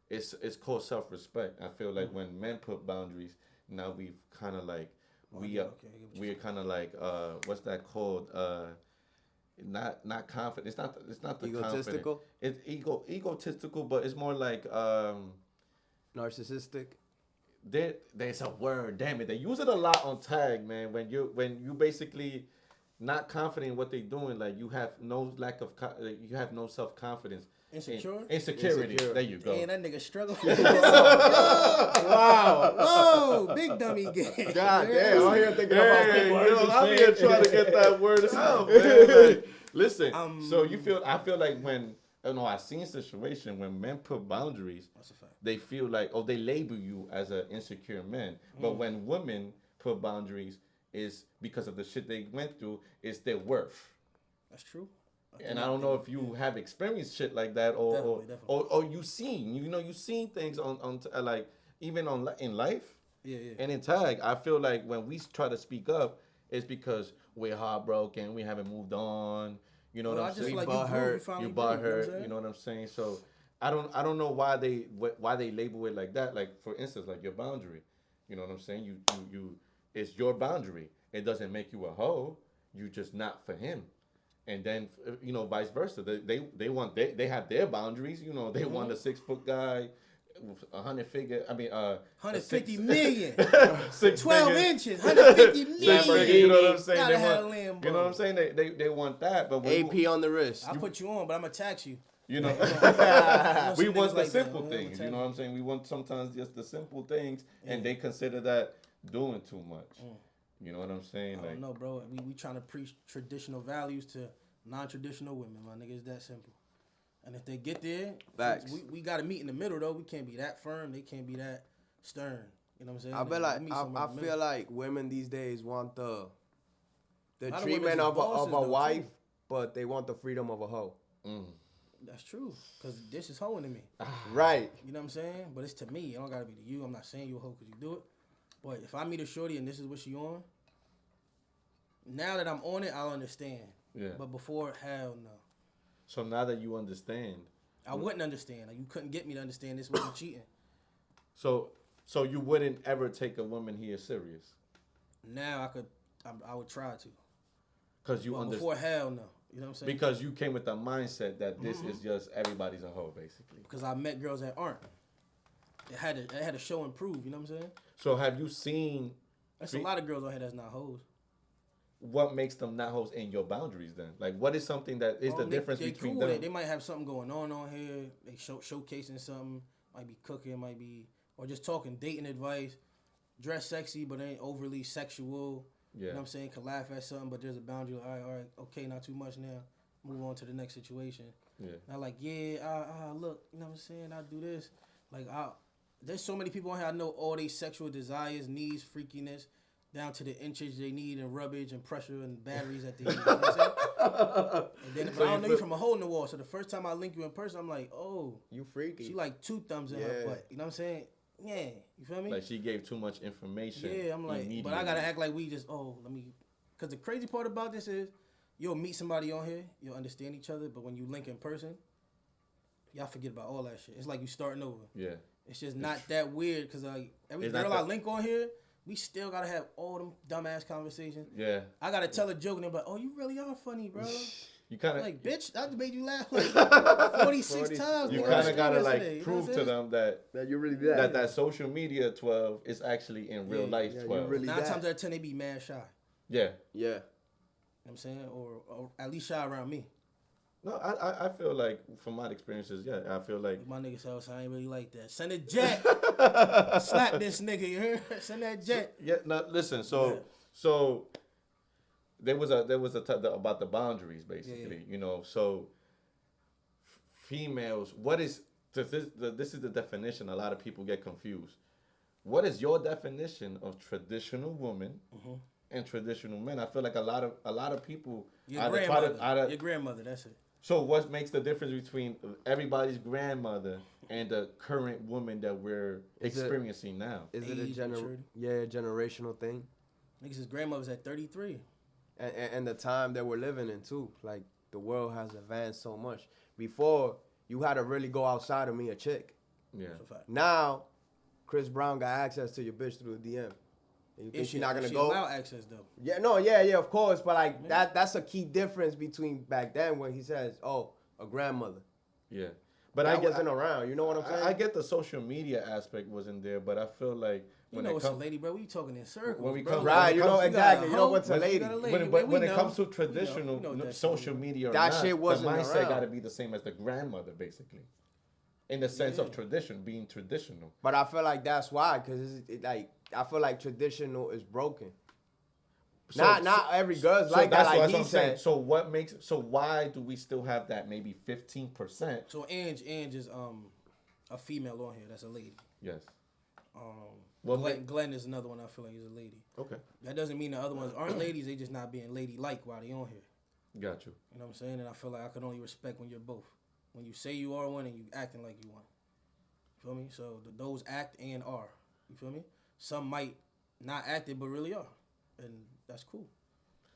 it's called self-respect. I feel like when men put boundaries, now we've kind of like we're kind of like what's that called? Not confident. It's not the Egotistical? Confident. It's egotistical, but it's more like Narcissistic. There's a word, damn it. They use it a lot on tag, man. When you basically not confident in what they're doing, like you have no you have no self confidence. Insecurity. There you go. Man, that nigga struggling. Wow. Whoa, big dummy game. God damn, I'm here thinking about big words. I'm here trying to get that word out, man. Like, listen, so I feel like when I've seen situation when men put boundaries, That's a fact. they feel like they label you as an insecure man. But when women put boundaries, is because of the shit they went through, it's their worth. That's true. And I don't know if you have experienced shit like that, Definitely. or you seen things on like even in life, Yeah. and in tag. I feel like when we try to speak up, it's because we're heartbroken, we haven't moved on. You know what I'm saying? Like You butthurt. You know what I'm saying? So I don't know why they label it like that. Like for instance, like your boundary. You know what I'm saying? You it's your boundary. It doesn't make you a hoe. You just not for him. And then vice versa. They have their boundaries. You know, they want a 6 foot guy, 150 million, 6 12 inches, 150 million. You know what I'm saying? Gotta They have a want, Lambo. you know what I'm saying? They want that, but when AP on the wrist. I put you on, but I'm gonna tax you. you know, we want the simple things. You know what I'm saying? We want sometimes just the simple things, and they consider that doing too much. You know what I'm saying? I don't know, bro. We trying to preach traditional values to non-traditional women, my nigga. It's that simple. And if they get there, Facts. we got to meet in the middle, though. We can't be that firm. They can't be that stern. You know what I'm saying? I feel like women these days want the Not a treatment women, of just bosses, a though, wife, too. but they want the freedom of a hoe. That's true. Because this is hoeing to me. Right. You know what I'm saying? But it's to me. It don't got to be to you. I'm not saying you a hoe because you do it. But if I meet a shorty and this is what she on, now that I'm on it, I'll understand. Yeah. But before, hell no. So now that you understand, I wouldn't understand. Like, you couldn't get me to understand this wasn't cheating. so you wouldn't ever take a woman here serious, Now I would try to. because you But understand. before, hell no. You know what I'm saying? Because you came with the mindset that this is just everybody's a hoe, basically. Because I met girls that aren't. It had to show and prove. You know what I'm saying? So have you seen There's a lot of girls on here that's not hoes. what makes them not hoes in your boundaries then? Like, what is something that is the difference they between cool. them? They might have something going on here. They showcasing something. Might be cooking. Might be or just talking dating advice. Dress sexy but ain't overly sexual. Yeah. You know what I'm saying? Can laugh at something but there's a boundary. Like, all right, okay, not too much now. Move on to the next situation. Yeah. Not like, look, you know what I'm saying? I do this. Like, there's so many people on here I know all they sexual desires, needs, freakiness, down to the inches they need and rubbage and pressure and batteries that they need. You know what I'm saying? And then, but I don't know you from a hole in the wall. So the first time I link you in person, I'm like, oh, You freaky. she like 2 thumbs in her butt. You know what I'm saying? Yeah, you feel me? Like she gave too much information. Yeah, I'm like, but I gotta act like we just, because the crazy part about this is, you'll meet somebody on here, you'll understand each other, but when you link in person, y'all forget about all that shit. It's like you starting over. Yeah. It's just not that weird because every It's girl not I link on here, we still gotta have all them dumbass conversations. Yeah. I gotta tell a joke and they're like, oh, you really are funny, bro. You kind of Like, bitch, I just made you laugh like 46 times. You bro. kind of gotta Yesterday, like prove to them that you're really that social media 12 is actually in real life 12. really 9 that. times out of 10 they be mad shy. Yeah. Yeah. You know what I'm saying? Or at least shy around me. No, I feel like from my experiences, yeah, I feel like My nigga said, I ain't really like that. Send a jet. Slap this nigga, you heard? Send that jet. Yeah, no, listen. So there was about the boundaries, basically. Yeah. You know, so females. What is this is the definition? A lot of people get confused. What is your definition of traditional woman and traditional men? I feel like a lot of people Your grandmother, that's it. So what makes the difference between everybody's grandmother and the current woman that we're experiencing now? Is it a generational thing? Niggas, his grandmother's at 33. And the time that we're living in too. Like the world has advanced so much. Before you had to really go outside to meet a chick. Yeah. Now, Chris Brown got access to your bitch through the DM. And you think she's not gonna go? Allow access though. Yeah, of course. But like that's a key difference between back then when he says, "Oh, a grandmother." Yeah, but I wasn't around. You know what I'm saying? I get the social media aspect wasn't there, but I feel like when it's a lady, bro. We talking in circles. When we bro. come, right, you know exactly. You know what's a lady. When it comes to traditional social media, or that not, shit wasn't the mindset around. got to be the same as the grandmother, basically, in the sense of tradition, being traditional. But I feel like that's why, because I feel like traditional is broken. Not every girl's like that. Like he said. So why do we still have that maybe 15%? So Ange is a female on here. That's a lady. Yes. Glenn is another one. I feel like he's a lady. Okay. That doesn't mean the other ones aren't ladies. They just not being lady-like while they on here. Got you. You know what I'm saying? And I feel like I can only respect when you're both. When you say you are one and you acting like you one. You feel me? So those act and are. You feel me? Some might not act it but really are. And that's cool.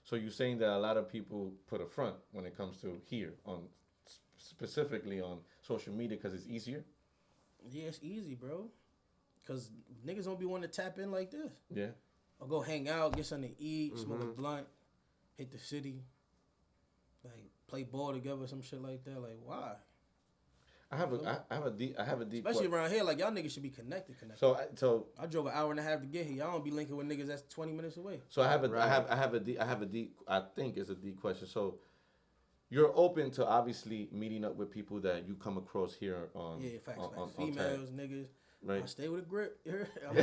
So you're saying that a lot of people put a front when it comes to here, on specifically on social media, because it's easier? Yeah, it's easy, bro. Because niggas don't be wanting to tap in like this. Yeah. Or go hang out, get something to eat, smoke a blunt, hit the city, like play ball together, some shit like that. Like, why? I have a deep. Especially around here, like y'all niggas should be connected. So I drove an hour and a half to get here. Y'all don't be linking with niggas that's 20 minutes away. So I have a deep. I think it's a deep question. So you're open to obviously meeting up with people that you come across here on. Yeah, facts. On females, niggas. Right. I stay with a grip. I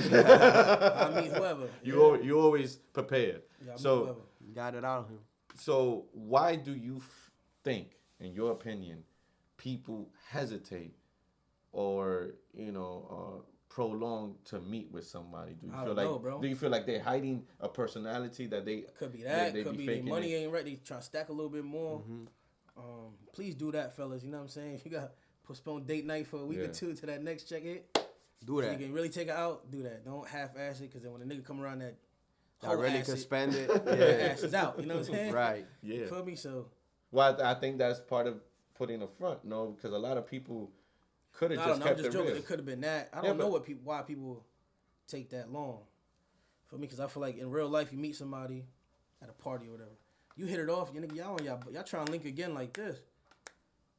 meet whoever. You always prepared. Yeah, so you got it out of him. So why do you think, in your opinion, people hesitate or prolong to meet with somebody? Do you feel like they're hiding a personality that they could be that they could be their money ain't right, they try to stack a little bit more. Please do that, fellas. You know what I'm saying? If you got postpone date night for a week or two to that next check it, do that. You can really take it out, do that. Don't half-ass it, because then when a nigga come around that I really could spend it. Ass is out. You know what I'm saying? Right. Yeah. Feel me? So. Well, I think that's part of putting a front, no, because a lot of people could have just kept I'm just it joking. real. It could have been that. I don't know why people take that long. For me, because I feel like in real life, you meet somebody at a party or whatever, you hit it off, y'all trying to link again like this.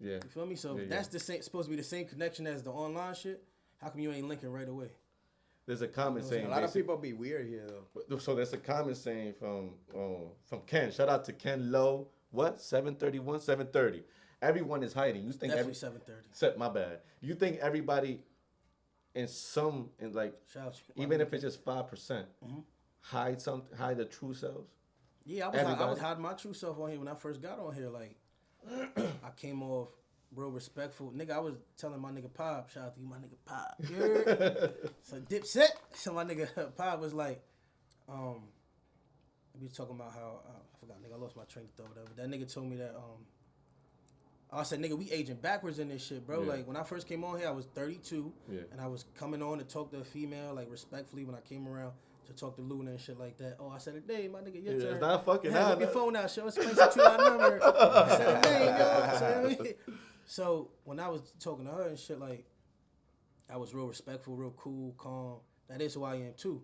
Yeah. You feel me? So that's supposed to be the same connection as the online shit. How come you ain't linking right away? There's a comment saying a lot of people be weird here though. So there's a comment saying from Ken. Shout out to Ken Lowe. What? 731, 730. Everyone is hiding. You think definitely 730. My bad. You think everybody in even if it's just 5%, hide the true selves? Yeah, I was hiding my true self on here when I first got on here. Like I came off real respectful. Nigga, I was telling my nigga Pop, shout out to you, my nigga Pop. So Dipset. So my nigga Pop was like, we was talking about how, I forgot, nigga, I lost my train of thought, whatever. That nigga told me that, I said, nigga, we aging backwards in this shit, bro. Yeah. Like, when I first came on here, I was 32, and I was coming on to talk to a female, like, respectfully when I came around to talk to Luna and shit like that. Oh, I said a name, my nigga, your turn. It's not fucking Whip your phone out, show us place that you got number. I said a name, yo. So, I mean, so when I was talking to her and shit, like, I was real respectful, real cool, calm. That is who I am too.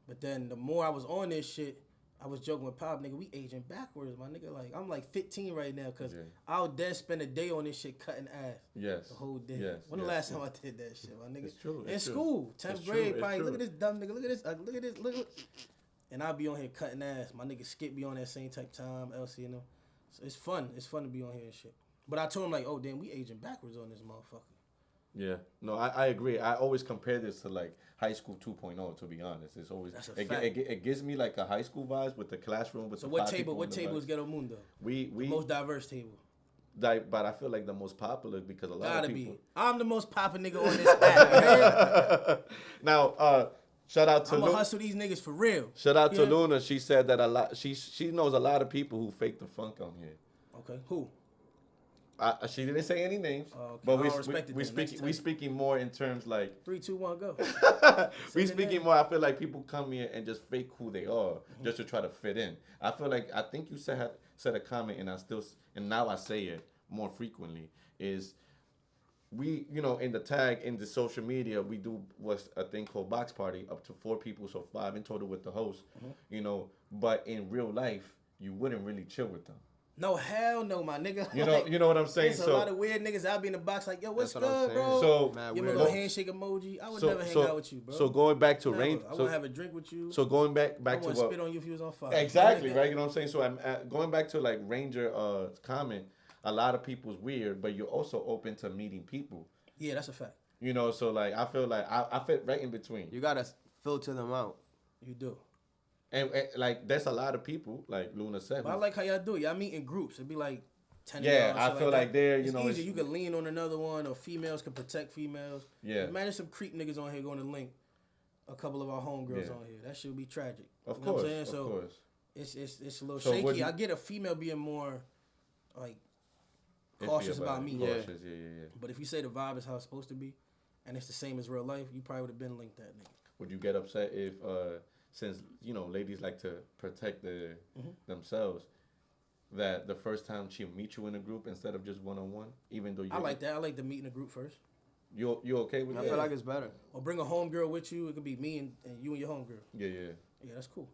But then the more I was on this shit, I was joking with Pop, nigga, we aging backwards, my nigga. Like, I'm like 15 right now, because I'll dead spend a day on this shit cutting ass. Yes. The whole day. Yes. When the last time I did that shit, my nigga? It's true. In school, 10th grade, probably, look at this dumb nigga, look at this. And I'll be on here cutting ass. My nigga Skip be on that same type time, LC, you know. So it's fun. It's fun to be on here and shit. But I told him, like, oh, damn, we aging backwards on this motherfucker. Yeah. No, I agree. I always compare this to like high school 2.0. To be honest, it's always That's a it, fact. it gives me like a high school vibes with the classroom with So the what five table? people What in the table is bus. Ghetto Mundo? We The most diverse table. like, but I feel like the most popular because a lot Gotta of people. be. I'm the most popping nigga on this app. Now, shout out to I'm gonna Luna. hustle these niggas for real. Shout out to Yeah. Luna. She said that a lot. She knows a lot of people who fake the funk on here. Okay, who? She didn't say any names, okay. but I don't respect it we then. Next speaking time. we speaking more in terms like 3, 2, 1, go. we the speaking name. more. I feel like people come here and just fake who they are just to try to fit in. I feel like I think you said a comment and now I say it more frequently is we in the tag in the social media we do what's a thing called box party up to 4 people, so 5 in total with the host. But in real life you wouldn't really chill with them. No, hell no, my nigga. You know what I'm saying. There's a lot of weird niggas. I'll be in the box like, yo, what's That's what I'm good, saying. bro? So give me a little handshake emoji. I would never hang out with you, bro. So going back to Never. range, I want to have a drink with you. so going back I to want what to spit on you if you was on fire. exactly right. You know what I'm saying. So I'm going back to like Ranger comment. A lot of people's weird, but you're also open to meeting people. Yeah, that's a fact. So like I feel like I fit right in between. You gotta filter them out. You do. And like there's a lot of people like Luna said. But I like how y'all do it. Y'all meet in groups. It'd be like 10 Yeah, of y'all, I shit feel like that. they're, it's it's- easy. You can lean on another one, or females can protect females. Yeah. Imagine some creep niggas on here going to link a couple of our homegirls Yeah. on here. That shit would be tragic. Of You know course, what I'm saying? of So course. it's a little So would shaky. you- I get a female being more like Iffy cautious about me. Yeah. Cautious, yeah. But if you say the vibe is how it's supposed to be, and it's the same as real life, you probably would have been linked that nigga. Would you get upset if, since ladies like to protect themselves, that the first time she'll meet you in a group instead of just 1-on-1, even though you I like that. I like to meet in a group first. you okay with I that? feel like it's better. Or bring a homegirl with you. It could be me and you and your homegirl. Yeah. Yeah, that's cool.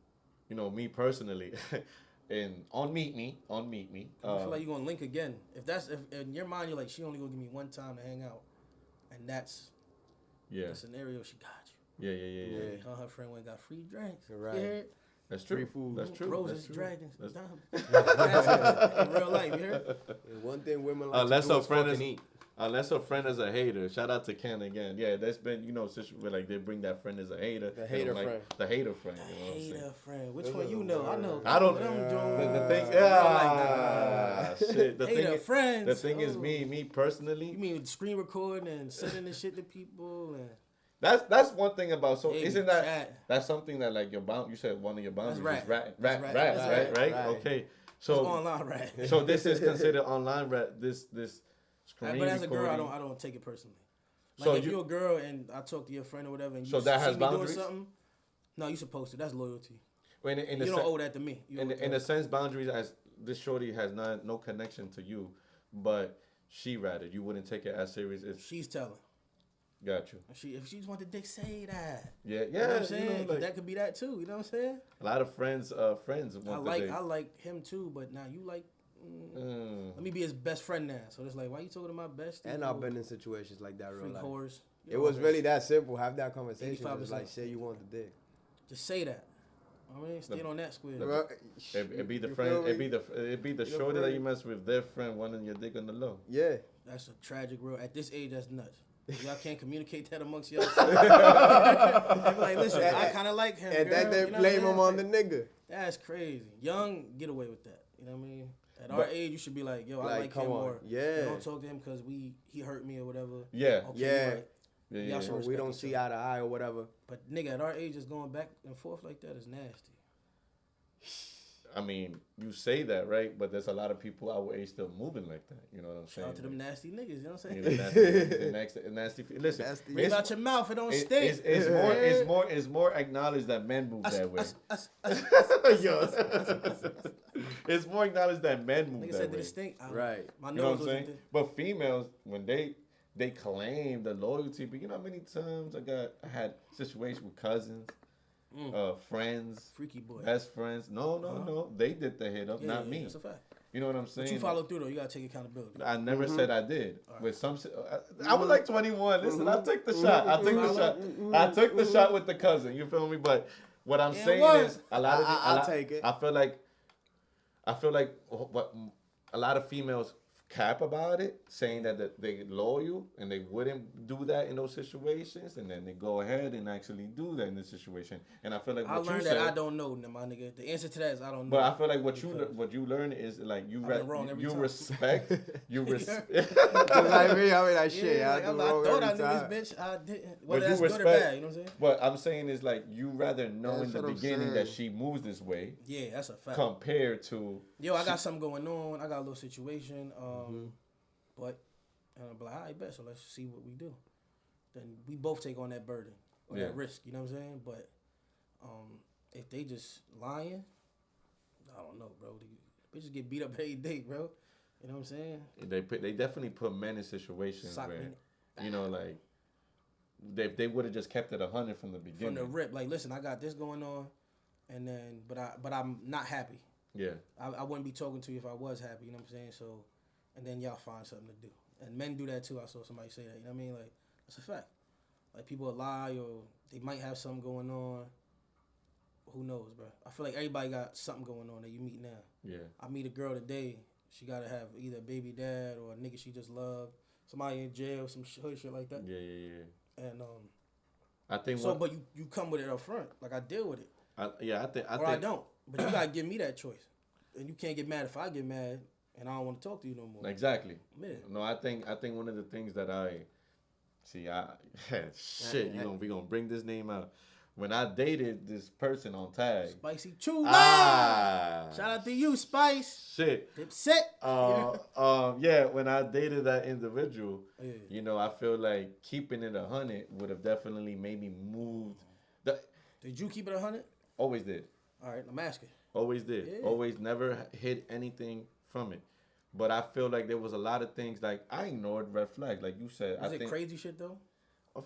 Me personally, and on Meet Me. I feel like you're gonna link again. If in your mind you're like, she only gonna give me one time to hang out, and that's yeah, the scenario, she got you. yeah. Her friend went and got free drinks. Right. You heard? That's true. Free food. That's true. Roses, That's true. dragons, That's- diamonds. That's it. In real life, you heard? And one thing women like Unless to do her is friend fucking is eat. unless her friend is a hater. Shout out to Ken again. Yeah, that's been where like they bring that friend as a hater. The hater like, friend. The hater friend. You know what I'm saying? Hater friend. Which Those one are you the know? I know. I don't. Them The Jones. thing, shit. The Hater thing, friends. the thing is, Oh. me personally. You mean screen recording and sending this shit to people and That's one thing about Hey, isn't that chat. that's something that like you said one of your boundaries That's is rat. rat, That's right? rat. Okay, it's so online, right? so this is considered online rat. This screen But as a girl, recording. I don't take it personally. Like So if you- you're a girl and I talk to your friend or whatever, and you So that see has me boundaries? doing something, no, you supposed to. That's loyalty. in You a don't owe that to me. You owe it to in her. a sense, boundaries as this shorty has no connection to you, but she ratted. You wouldn't take it as serious if She's telling. got you. If she just want the dick, say that. Yeah, You know what I'm you saying? know, 'Cause like, that could be that too. You know what I'm saying? a lot of friends want I like him too, but now you like. Let me be his best friend now. So it's like, why you talking to my bestie? And I've been in situations like that real freak life. whores. It was really that simple. Have that conversation. 85%. It's like, shit, you want the dick. Just say that. I mean, stand on that square. Well, It be the you friend. feel It me? be the You shorty feel that me? you mess with. Their friend wanting your dick on the low. Yeah. That's a tragic real. At this age, that's nuts. Y'all can't communicate that amongst y'all. They be like, listen, I kind of like him. And girl. then they You know blame what I'm him on the saying? nigga. That's crazy. Young, get away with that. You know what I mean? At our age, you should be like, yo, I Like, like come him on. more. Yeah. Don't talk to him because he hurt me or whatever. Yeah. Okay, Yeah. you're right. Yeah, Y'all yeah. should So we respect don't each see other. eye to eye or whatever. But nigga, at our age, just going back and forth like that is nasty. I mean, you say that, right? But there's a lot of people our age still moving like that. You know what I'm saying? Shout out to them nasty niggas. You know what I'm You saying? know, nasty. Listen, Nasty. Bring it out your mouth. It don't stink. it's more acknowledged that men move that way. Yo. It's more acknowledged that men move Nigga that said, did way. it stink? Right. My You know what nose I'm wasn't saying? there. But females, when they claim the loyalty, but you know how many times I had situations with cousins, friends, Freaky boy. best friends. No. They did the hit up, Yeah, not yeah, me. That's a fact. You know what I'm saying? But you follow through though. You gotta take accountability. I never Mm-hmm. said I did. With some, I was like 21. Listen, I took the shot. I took the shot. I took the shot with the cousin. You feel me? But what I'm Yeah, saying what? is, a lot of I'll take it. I feel like what a lot of females cap about it, saying that they loyal and they wouldn't do that in those situations, and then they go ahead and actually do that in this situation. And I feel like I what you learned said, that I don't know, my nigga. The answer to that is I don't know. but I feel like Because what you learn is like I've been wrong every you time. respect you respect. Just like me, I mean, like, shit, yeah, I like, do I wrong thought I every knew time. this bitch. I didn't. But Whether you that's good or respect- bad, you know what I'm saying? What I'm saying is like you rather know That's in the what I'm beginning that saying. she moves this way Yeah, that's a fact. compared to Yo, I got something going on. I got a little situation. But and I'm like, all right, bet. So let's see what we do. Then we both take on that burden or Yeah. that risk. You know what I'm saying? But if they just lying, I don't know, bro. They bitches get beat up every day, bro. You know what I'm saying? they definitely put men in situations Sock where me. you know like they would have just kept it 100 from the beginning. From the rip, like, listen, I got this going on, and then, but I'm not happy. Yeah. I wouldn't be talking to you if I was happy. You know what I'm saying? So, and then y'all find something to do, and men do that too. I saw somebody say that. You know what I mean? Like, that's a fact. Like, people will lie or they might have something going on. Who knows, bro? I feel like everybody got something going on that you meet now. Yeah. I meet a girl today. She gotta have either a baby dad or a nigga she just loved. Somebody in jail, some hood shit like that. Yeah. And I think so, but you come with it up front. Like, I deal with it. I think I don't. But you gotta give me that choice. And you can't get mad if I get mad and I don't want to talk to you no more. exactly. Yeah. No, I think one of the things that I see, shit, we gonna bring this name out. When I dated this person on tag, Spicy Chula. Shout out to you, Spice. Shit. Dipset. Yeah, when I dated that individual, Yeah. I feel like keeping it 100 would have definitely made me moved. Did you keep it 100? Always did. All right, I'm asking. Always did. Yeah. Always never hid anything from it. But I feel like there was a lot of things like I ignored red flags, like you said. Is it crazy shit though?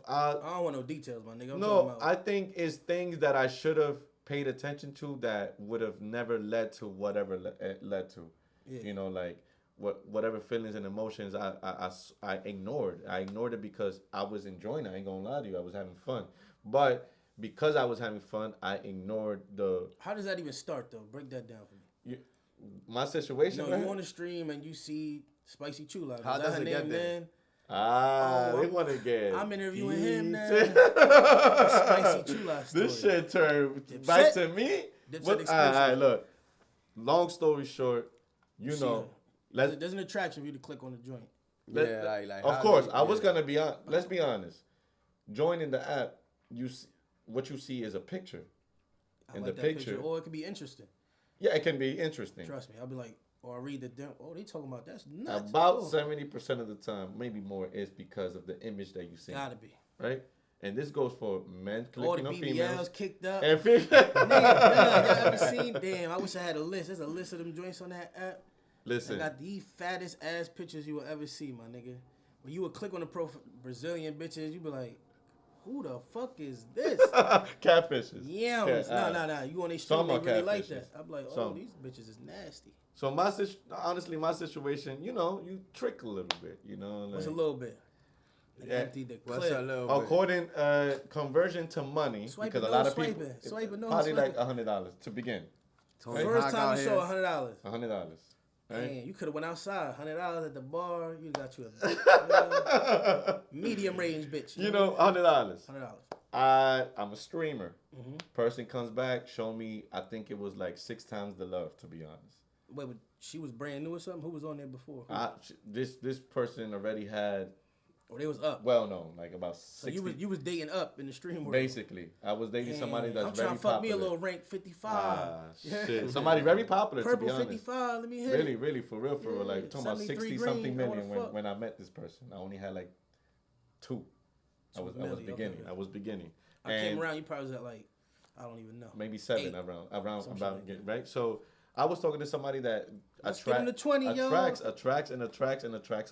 I don't want no details, my nigga. I think it's things that I should have paid attention to that would have never led to whatever led to. Yeah. Like whatever feelings and emotions I ignored. I ignored it because I was enjoying it. I ain't gonna lie to you. I was having fun. But because I was having fun, I ignored the... How does that even start, though? Break that down for me. My situation, you on the stream and you see Spicy Chula. How does it get there? They want to get... I'm interviewing him now. Spicy Chula story. This shit turned back to me? All right, look. Long story short, there's an attraction for you to click on the joint. Of course, I was going to be... Let's be honest. Joining the app, what you see is a picture. I like that picture. Or it could be interesting. Yeah, it can be interesting. Trust me. I'll be like, or I read the they talking about that's nuts. About 70% of the time, maybe more, is because of the image that you see. Gotta be. Right? And this goes for men clicking on females. All the BBLs kicked up. And y'all ever seen? Damn, I wish I had a list. There's a list of them joints on that app. Listen. I got the fattest ass pictures you will ever see, my nigga. When you would click on the Brazilian bitches, you be like, who the fuck is this? Catfishes. Yeah, no. You on their stream, they really like that. I'm like, these bitches is nasty. So honestly, my situation, you trick a little bit, Like, what's a little bit? Empty the clip. What's a little According conversion to money, swiping, because a lot of swiping. people, Swiping, probably like $100 to begin. First time you saw $100. $100. Right? Man, you could have went outside, $100 at the bar. You got you a medium range bitch. $100. $100. I'm a streamer. Mm-hmm. Person comes back, show me. I think it was like 6 times the love, to be honest. Wait, but she was brand new or something? Who was on there before? This person already had. Or they was up. Well known, like about 60. So you was dating up in the stream world. Basically, I was dating somebody that's very popular. I'm trying to fuck me a little rank 55. Shit. Somebody very popular, Purple to be honest. 55, let me hit really, it. Really, for real. Like, talking about 60-something million when I met this person. I only had like 2. I was beginning. Okay. I was beginning. I came around, you probably was at like, I don't even know. Maybe 7 8. around about getting, right? So I was talking to somebody that attracts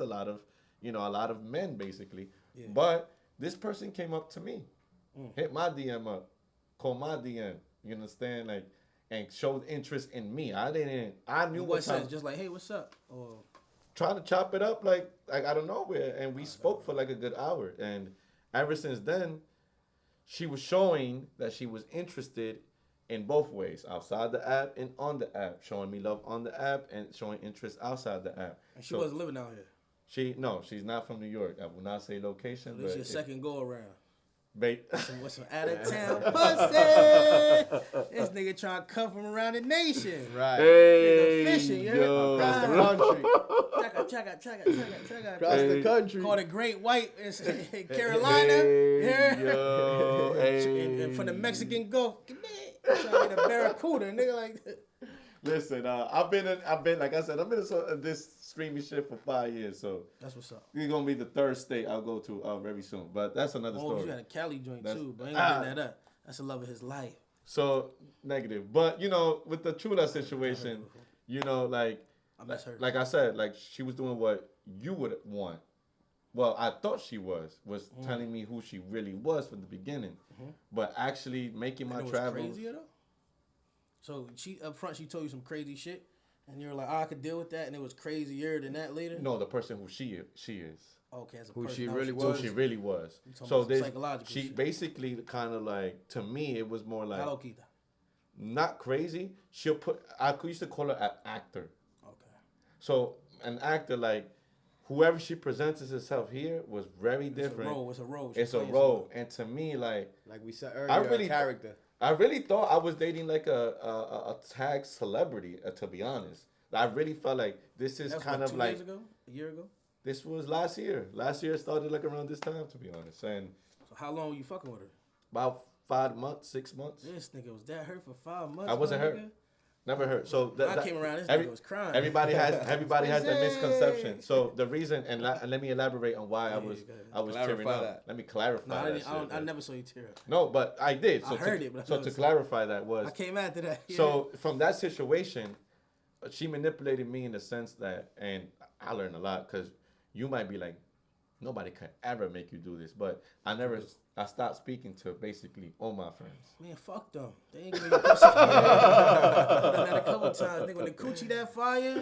a lot of, a lot of men, basically. Yeah. But this person came up to me, hit my DM up, called my DM. You understand, like, and showed interest in me. I knew what time. Just like, hey, what's up? Or trying to chop it up like out of nowhere, and we spoke for like a good hour. And ever since then, she was showing that she was interested in both ways, outside the app and on the app, showing me love on the app and showing interest outside the app. And she wasn't living out here. She's not from New York. I will not say location, So this but your second go around. Bait. With some out of town pussy. This nigga trying to come from around the nation. Right. Nigga fishing, you heard? yo. Across the country. Chugga. Across the country. Called a great white in Carolina. Hey, Yeah. yo, hey. And from the Mexican Gulf. Come here. Trying to get a barracuda, nigga like that. Listen, I've been like I said, I've been in this streaming shit for 5 years, so That's what's up. it's gonna be the third state I'll go to very soon. But that's another Oh, story. you got a Cali joint That's- too, but ain't gonna bring that up. That's the love of his life. So negative, but you know, with the Chula situation, you know, like I miss her. like I said, like she was doing what you would want. Well, I thought she was telling me who she really was from the beginning, but actually making my And it was travels. crazier though. So she up front, she told you some crazy shit, and you were like, "Oh, I could deal with that," and it was crazier than that later. No, the person who she is. Okay, as a Who person, she now really Who was. she really was. talking So about this, psychological she shit. basically kind of like, to me, it was more like Hello, Kita. not crazy. She'll put. I used to call her an actor. Okay. So an actor, like whoever she presents herself here was very different. It's a role. She It's a plays role, and to me, like Like we said earlier, really- a character. I really thought I was dating like a tag celebrity. To be honest, I really felt like this is That's kind what, of 2 like years ago, a year ago. this was last year. Last year it started like around this time, to be honest, and So how long were you fucking with her? about 5 months, 6 months. This nigga was that hurt for 5 months. I wasn't my hurt. nigga? Never heard. So When I came around, this nigga was crying. Everybody has that Hey. misconception. So the reason, and let me elaborate on why Yeah, I was go ahead. tearing Clarify up. that. Let me clarify No, I, that. didn't, shit, I man. never saw you tear up. No, but I did. I So heard to, it, but I so never to saw clarify that was I came after that. Yeah. so from that situation, she manipulated me in the sense that, and I learned a lot because you might be like, nobody can ever make you do this, but I stopped speaking to basically all my friends. Man, fuck them. They ain't giving you pussy. I've done that a couple times. Nigga, when the coochie that fire,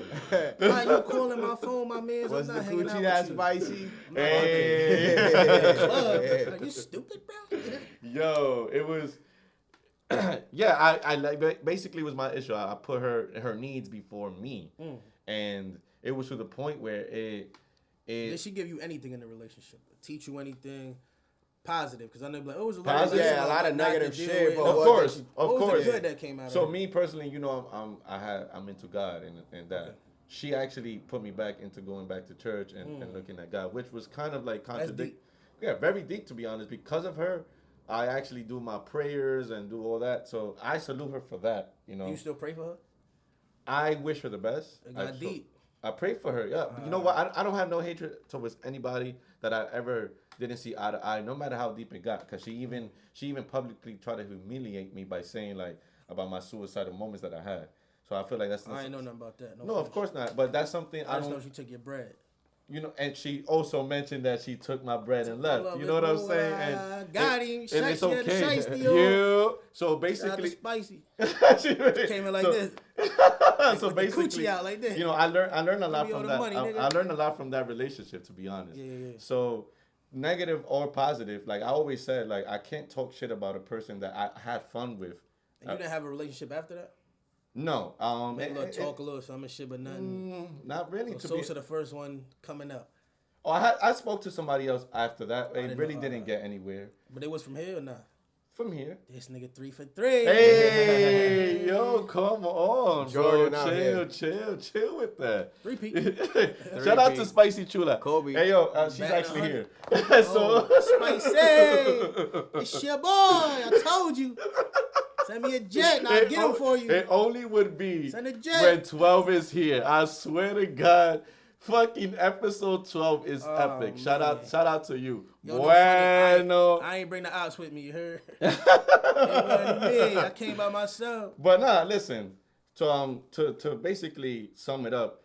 why you calling my phone, my man? Was I'm the not hanging coochie out that with you. spicy? I'm not Hey. club. Like, you stupid, bro. Yo, it was. Yeah, I like basically was my issue. I put her needs before me, and it was to the point where it. Did she give you anything in the relationship? Teach you anything positive? Because I know, like, oh, it was a lot Positive? of Yeah, a lot of not to negative deal shit, with. but Of what course, did of What was course. the good that came out So of it? me personally, you know, I'm into God, and that Okay. she actually put me back into going back to church and looking at God, which was kind of like contradict. deep. Yeah, very deep, to be honest. Because of her, I actually do my prayers and do all that. So I salute her for that. You know, You still pray for her? I wish her the best. It got deep. I pray for her. Yeah, you know what? I don't have no hatred towards anybody that I ever didn't see eye to eye, no matter how deep it got. Cause she even publicly tried to humiliate me by saying like about my suicidal moments that I had. So I feel like that's. I ain't know nothing about that. No, of course not. But that's something I I just know don't. she took your bread. You know, and she also mentioned that she took my bread and I left. love You it. know what I'm Boy, saying? got him. And Shiesty it's had the okay. shiesty on. You. So Shout out to basically, Spicy. she really, Came in like so, this. so Put the basically, coochie out like this. you know, I learned a lot me all from the that. money, I nigga. learned a lot from that relationship, to be honest. Yeah. So, negative or positive, like I always said, like I can't talk shit about a person that I had fun with. And you didn't have a relationship after that? No, Maybe a little talk, a little something shit, but nothing. not really. So To be, Sosa the first one coming up. oh, I spoke to somebody else after that. It didn't really know. didn't get anywhere But it was from here or not? from here. This nigga 3 for 3. Hey, yo, come on, Jordan bro. out here. Chill with that. Repeat. Shout out to Repeat. Spicy Chula. Kobe. Hey, yo, she's Back actually 100. here. So, Oh, Spicy. It's your boy. I told you. Send me a jet and I'll get him for you. It only would be Send a jet. when 12 is here. I swear to God, fucking episode 12 is epic. Shout out to you. Yo, no funny, Bueno. I ain't bring the ops with me, you heard? Ain't nothing me. I came by myself. But nah, listen. To basically sum it up,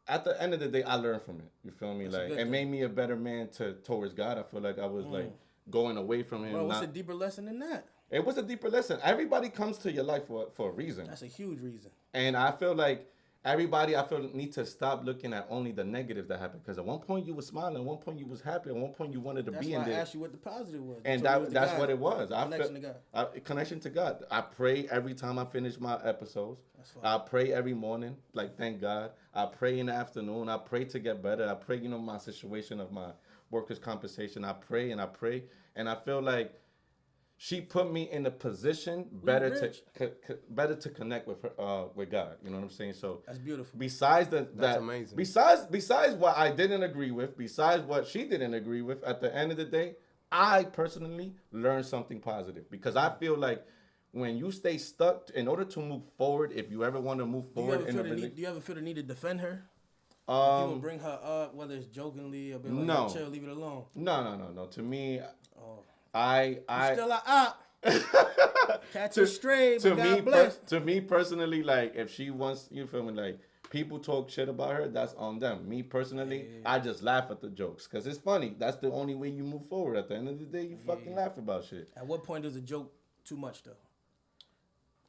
at the end of the day, I learned from it. You feel me? That's a Like good it thing. made me a better man towards God. I feel like I was like going away from him. Bro, what's not- a deeper lesson than that? It was a deeper lesson. Everybody comes to your life for a reason. That's a huge reason. And I feel like everybody I feel need to stop looking at only the negative that happened. Because at one point you was smiling, at one point you was happy, at one point you wanted to That's be why in I there. asked you what the positive was. And You told me it was the that's God, what it was. the connection to God. Connection to God. I pray every time I finish my episodes. That's fine. I pray every morning, like thank God. I pray in the afternoon. I pray to get better. I pray, my situation of my workers' compensation. I pray and I pray, and I feel like she put me in a position better rich. better to connect with her, with God. You know what I'm saying? So That's beautiful. besides That's amazing. Besides what I didn't agree with, besides what she didn't agree with, at the end of the day, I personally learned something positive because I feel like when you stay stuck, in order to move forward, if you ever want to move Do you forward ever in feel a the need, relationship, do you ever feel the need to defend her? People bring her up, whether it's jokingly or be like, No. "Yo, chill, leave it alone." no. To me, Oh. I Still a op. Catch a stray, but God bless. to me personally, like if she wants, you feel me, like people talk shit about her, that's on them. Me personally, I just laugh at the jokes because it's funny. That's the only way you move forward. At the end of the day, you fucking laugh about shit. At what point does a joke too much though?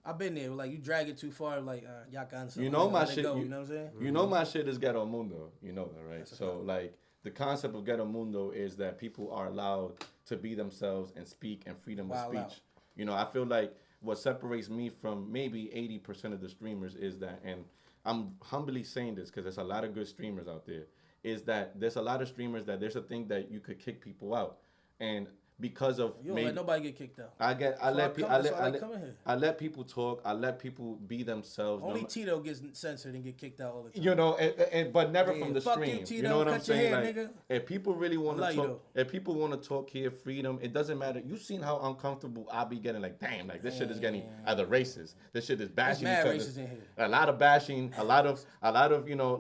I've been there. Like you drag it too far, like y'all got something. You know my let it shit. go, you know what I'm saying? You know my shit is ghetto mundo. You know that, right? That's a So fact. like the concept of ghetto mundo is that people are allowed to be themselves and speak and freedom of Wild speech. out. I feel like what separates me from maybe 80% of the streamers is that, and I'm humbly saying this because there's a lot of good streamers out there, is that there's a lot of streamers that there's a thing that you could kick people out, and because of You don't let nobody get kicked out. I let people talk. I let people be themselves. Only Tito gets censored and get kicked out all the time. But never Yeah, from the fuck stream. you, Tito, You know what I'm cut your saying? hair, Like, nigga. if people really want I to love talk, you, if people want to talk here, freedom. It doesn't matter. You seen how uncomfortable I be getting? Like, damn, like this shit is getting either racist. This shit is bashing mad each other. racist in here. A lot of bashing. A lot of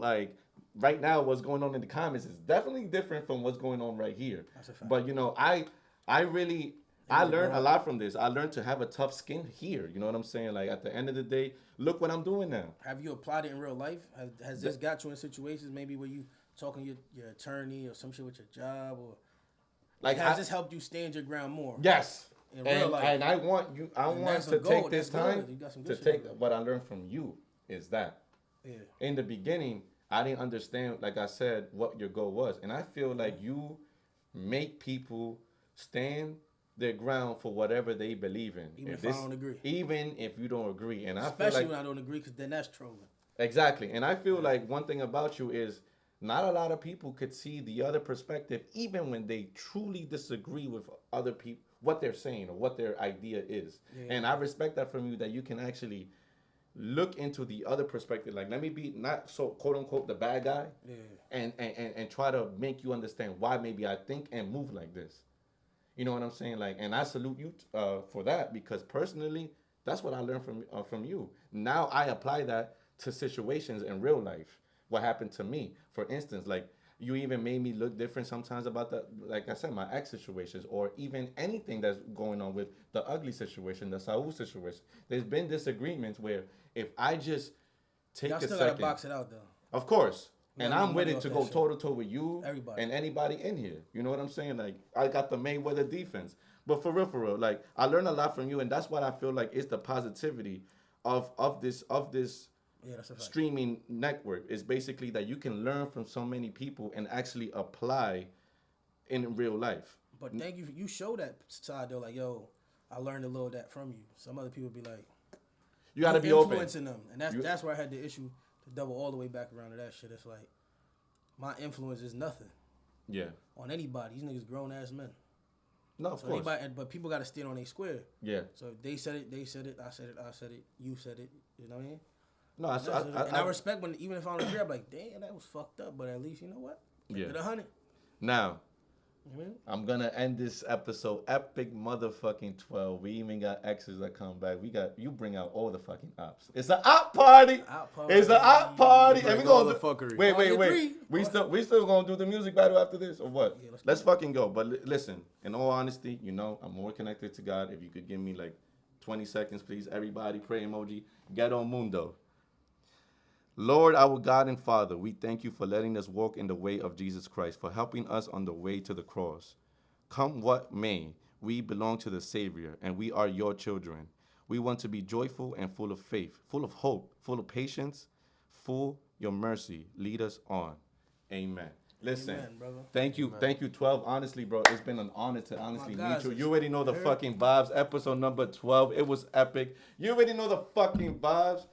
like. Right now, what's going on in the comments is definitely different from what's going on right here. That's a fact. But I learned a lot from this. I learned to have a tough skin here. You know what I'm saying? Like at the end of the day, look what I'm doing now. Have you applied it in real life? Has this got you in situations maybe where you talking to your attorney or some shit with your job, or Like has this helped you stand your ground more? Yes. In real life. And I want that's to some take gold. this That's time good. You got some to good shit take over there. what I learned from you is that Yeah. in the beginning I didn't understand, like I said, what your goal was, and I feel like you make people stand their ground for whatever they believe in. Even if I don't agree. Even if you don't agree, and I Especially feel like when I don't agree, because then that's trolling. exactly, and I feel like one thing about you is not a lot of people could see the other perspective, even when they truly disagree with other people, what they're saying or what their idea is. Yeah. And I respect that from you, that you can actually look into the other perspective. Like, let me be not so quote unquote the bad guy, Yeah. and try to make you understand why maybe I think and move like this. You know what I'm saying? Like, and I salute you for that, because personally, that's what I learned from you. Now I apply that to situations in real life. What happened to me, for instance, like you even made me look different sometimes about the, like I said, my ex situations, or even anything that's going on with the ugly situation, the Saul situation. There's been disagreements where if I just take Y'all a still second, gotta box it out though. of course. We And gotta I'm make with money it off to that go shit. toe to toe with you Everybody. and anybody in here. You know what I'm saying? Like, I got the Mayweather defense. But for real, like I learned a lot from you, and that's what I feel like is the positivity of this Yeah, that's a fact. streaming network, is basically that you can learn from so many people and actually apply in real life. But thank you. You show that side though, like, yo, I learned a little of that from you. Some other people be like, You got to be open. influencing them, and that's where I had the issue to double all the way back around to that shit. It's like my influence is nothing Yeah. on anybody. These niggas grown ass men. No, of So course. anybody, but people got to stand on their square. Yeah. So if they said it, they said it. I said it. I said it. You said it. You know what I mean? No, And I respect when, even if I don't agree, I'm like, damn, that was fucked up. But at least you know what? Yeah. Did 100. Now, You know what I mean? I'm gonna end this episode epic motherfucking 12. We even got exes that come back. You bring out all the fucking ops. It's an op party. Op party. It's an op party. Bring And we all gonna the fuckery. Wait. All your three. We still gonna do the music battle after this or what? Yeah, let's fucking go. But listen, in all honesty, I'm more connected to God. If you could give me like 20 seconds, please. Everybody, pray emoji. Ghetto mundo. Lord, our God and Father, we thank you for letting us walk in the way of Jesus Christ, for helping us on the way to the cross. Come what may, we belong to the Savior, and we are your children. We want to be joyful and full of faith, full of hope, full of patience, full your mercy. Lead us on. Amen. Listen, Amen, brother. thank you, 12. Honestly, bro, it's been an honor to honestly My meet you. guys, You already know the heard- fucking vibes. Episode number 12, it was epic. You already know the fucking vibes.